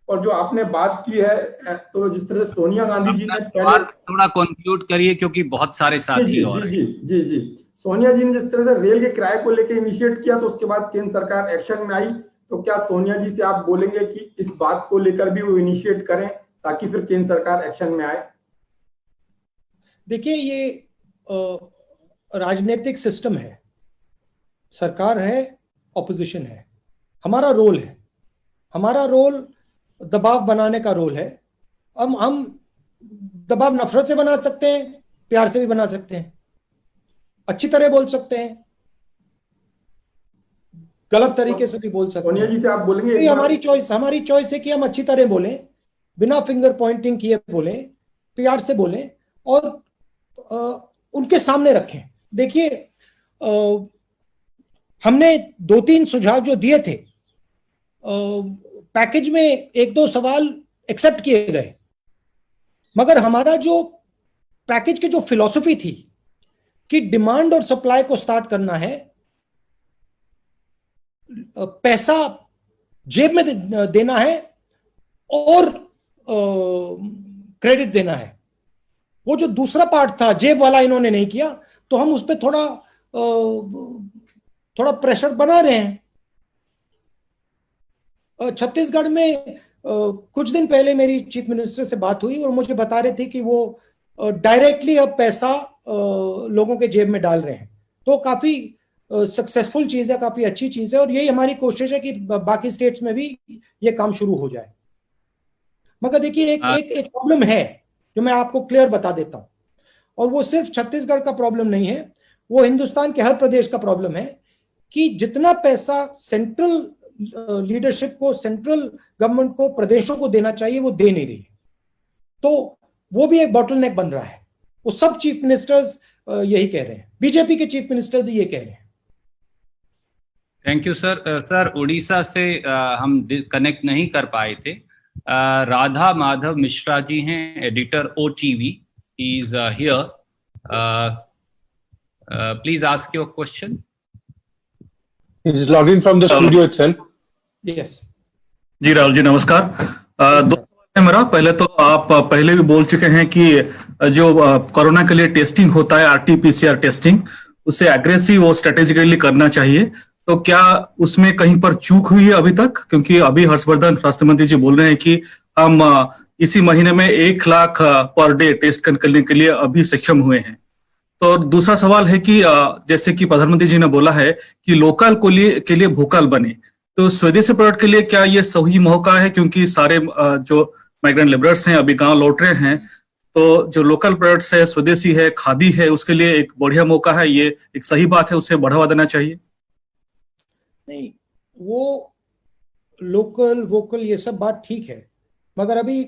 Speaker 22: और जो आपने बात की है, तो जिस तरह से सोनिया गांधी जी ने पहले
Speaker 2: थोड़ा कंक्लूड करिए क्योंकि बहुत सारे साथी और
Speaker 22: जी सोनिया जी ने जिस तरह से रेल के किराए को लेकर इनिशिएट किया, तो उसके बाद केंद्र सरकार एक्शन में आई। तो क्या सोनिया जी से आप बोलेंगे कि इस बात को लेकर भी वो इनिशिएट करें ताकि फिर केंद्र सरकार एक्शन में आए?
Speaker 1: देखिए, ये राजनीतिक सिस्टम है। सरकार है, ऑपोजिशन है। हमारा रोल दबाव बनाने का रोल है। हम दबाव नफरत से बना सकते हैं, प्यार से भी बना सकते हैं, अच्छी तरह बोल सकते हैं, गलत तरीके से भी बोल सकते हैं।
Speaker 22: सोनिया जी से आप बोलेंगे?
Speaker 1: ये हमारी चॉइस है कि हम अच्छी तरह बोलें, बिना फिंगर पॉइंटिंग किए बोलें, प्यार से बोलें और उनके सामने रखें। देखिए, हमने 2-3 सुझाव जो दिए थे, पैकेज में 1-2 सवाल एक्सेप्ट किए गए, मगर हमारा जो पैकेज की जो फिलॉसफी थी कि डिमांड और सप्लाई को स्टार्ट करना है, पैसा जेब में देना है और क्रेडिट देना है। वो जो दूसरा पार्ट था जेब वाला इन्होंने नहीं किया, तो हम उस पर थोड़ा प्रेशर बना रहे हैं। छत्तीसगढ़ में कुछ दिन पहले मेरी चीफ मिनिस्टर से बात हुई और मुझे बता रहे थे कि वो डायरेक्टली अब पैसा लोगों के जेब में डाल रहे हैं, तो काफी सक्सेसफुल चीज है, काफी अच्छी चीज है, और यही हमारी कोशिश है कि बाकी स्टेट्स में भी ये काम शुरू हो जाए। मगर देखिए एक प्रॉब्लम है जो मैं आपको क्लियर बता देता हूं, और वो सिर्फ छत्तीसगढ़ का प्रॉब्लम नहीं है, वो हिंदुस्तान के हर प्रदेश का प्रॉब्लम है कि जितना पैसा सेंट्रल लीडरशिप को, सेंट्रल गवर्नमेंट को, प्रदेशों को देना चाहिए वो दे नहीं रही है। तो वो भी एक बॉटलनेक बन रहा है। वो सब चीफ मिनिस्टर्स यही कह रहे हैं, बीजेपी के चीफ मिनिस्टर भी ये कह रहे हैं।
Speaker 2: Thank you sir. Sir Orissa से हम कनेक्ट नहीं कर पाए थे। राधा माधव मिश्रा जी हैं, editor OTV, is here. Please ask your question.
Speaker 4: He is logged in from the studio itself.
Speaker 1: Yes.
Speaker 3: जी राहुल जी नमस्कार। दो सवाल है मेरा। पहले तो आप पहले भी बोल चुके हैं कि जो कोरोना के लिए टेस्टिंग होता है, RT-PCR टेस्टिंग, उसे एग्रेसिव और स्ट्रेटेजिकली करना चाहिए। तो क्या उसमें कहीं पर चूक हुई है अभी तक? क्योंकि अभी हर्षवर्धन स्वास्थ्य मंत्री जी बोल रहे हैं कि हम इसी महीने में 1 लाख पर डे टेस्ट करने के लिए अभी सक्षम हुए हैं। तो दूसरा सवाल है कि जैसे कि प्रधानमंत्री जी ने बोला है कि लोकल के लिए भोकल बने, तो स्वदेशी प्रोडक्ट के लिए क्या ये सही मौका है? क्योंकि सारे जो माइग्रेंट लेबरर्स हैं अभी गांव लौट रहे हैं, तो जो लोकल प्रोडक्ट्स है, स्वदेशी है, खादी है, उसके लिए एक बढ़िया मौका है, ये एक सही बात है, उसे बढ़ावा देना चाहिए।
Speaker 1: नहीं, वो लोकल वोकल ये सब बात ठीक है, मगर अभी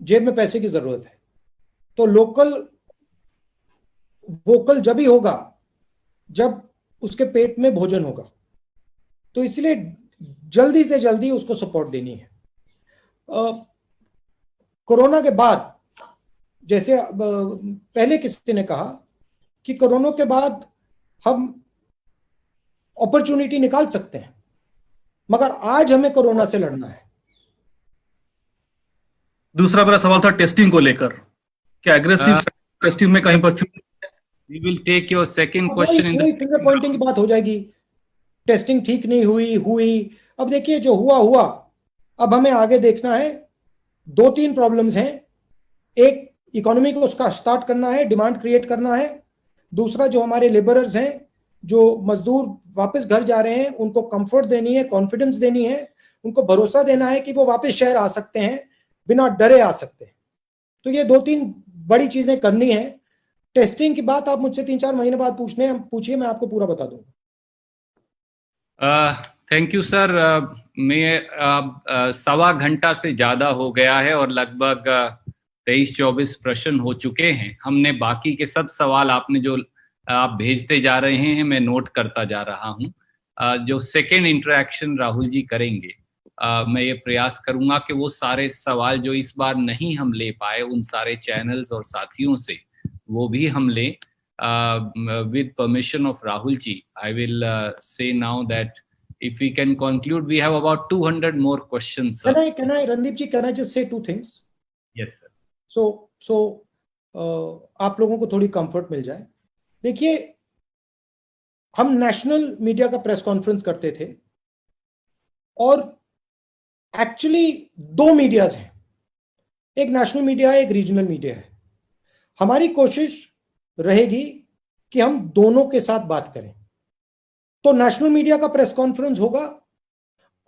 Speaker 1: जेब में पैसे की जरूरत है। तो लोकल वोकल जब ही होगा जब उसके पेट में भोजन होगा, तो इसलिए जल्दी से जल्दी उसको सपोर्ट देनी है। कोरोना के बाद, जैसे पहले किसी ने कहा कि कोरोना के बाद हम अपॉर्चुनिटी निकाल सकते हैं, मगर आज हमें कोरोना से लड़ना है।
Speaker 3: दूसरा मेरा सवाल था टेस्टिंग को लेकर, क्या एग्रेसिव टेस्टिंग में कहीं पर चूक?
Speaker 2: We will take your second question in the
Speaker 1: finger Poynting की बात हो जाएगी। टेस्टिंग ठीक नहीं हुई। अब देखिए जो हुआ, अब हमें आगे देखना है। 2-3 प्रॉब्लम्स हैं। एक, इकोनॉमी को उसका स्टार्ट करना है, डिमांड क्रिएट करना है। दूसरा, जो हमारे लेबरर्स हैं, जो मजदूर वापस घर जा रहे हैं, उनको कंफर्ट देनी है, कॉन्फिडेंस देनी है, उनको भरोसा देना है कि वो वापस शहर आ सकते हैं, बिना डरे आ सकते हैं। तो ये 2-3 बड़ी चीजें करनी है। टेस्टिंग की बात आप मुझसे 3-4 महीने बाद पूछिए, मैं आपको पूरा बता दूंगा।
Speaker 2: Thank you sir. मैं 1.25 घंटा से ज्यादा हो गया है और लगभग 23-24 प्रश्न हो चुके हैं। हमने बाकी के सब सवाल आपने जो आप भेजते जा रहे हैं मैं नोट करता जा रहा हूं। जो सेकेंड इंटरेक्शन राहुल जी करेंगे, मैं ये प्रयास करूंगा कि वो सारे सवाल जो इस बार नहीं हम ले पाए, उन सारे चैनल्स और साथियों से वो भी हम लें। with permission of Rahul ji, I will say now that if we can conclude, we have about 200 more questions. Sir.
Speaker 1: Can I, Randeep ji, can I just say 2 things?
Speaker 2: Yes, sir.
Speaker 1: So, आप लोगों को थोड़ी comfort मिल जाए। देखिए, हम national media का press conference करते थे और एक्चुअली 2 मीडियाज हैं, एक नेशनल मीडिया है, एक रीजनल मीडिया है। हमारी कोशिश रहेगी कि हम दोनों के साथ बात करें। तो नेशनल मीडिया का प्रेस कॉन्फ्रेंस होगा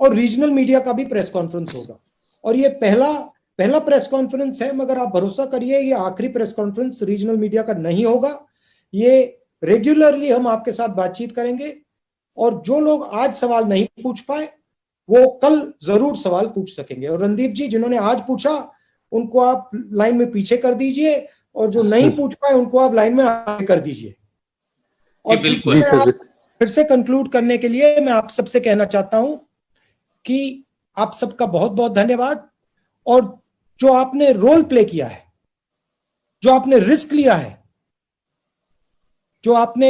Speaker 1: और रीजनल मीडिया का भी प्रेस कॉन्फ्रेंस होगा, और ये पहला प्रेस कॉन्फ्रेंस है, मगर आप भरोसा करिए ये आखिरी प्रेस कॉन्फ्रेंस रीजनल मीडिया का नहीं होगा। ये रेगुलरली हम आपके साथ बातचीत करेंगे, और जो लोग आज सवाल नहीं पूछ पाए वो कल जरूर सवाल पूछ सकेंगे। और रणदीप जी, जिन्होंने आज पूछा उनको आप लाइन में पीछे कर दीजिए, और जो नहीं पूछ पाए उनको आप लाइन में आगे कर दीजिए। और फिर से कंक्लूड करने के लिए मैं आप सबसे कहना चाहता हूं कि आप सबका बहुत बहुत धन्यवाद, और जो आपने रोल प्ले किया है, जो आपने रिस्क लिया है, जो आपने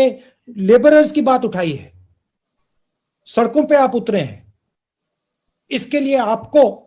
Speaker 1: लेबरर्स की बात उठाई है, सड़कों पे आप उतरे हैं, इसके लिए आपको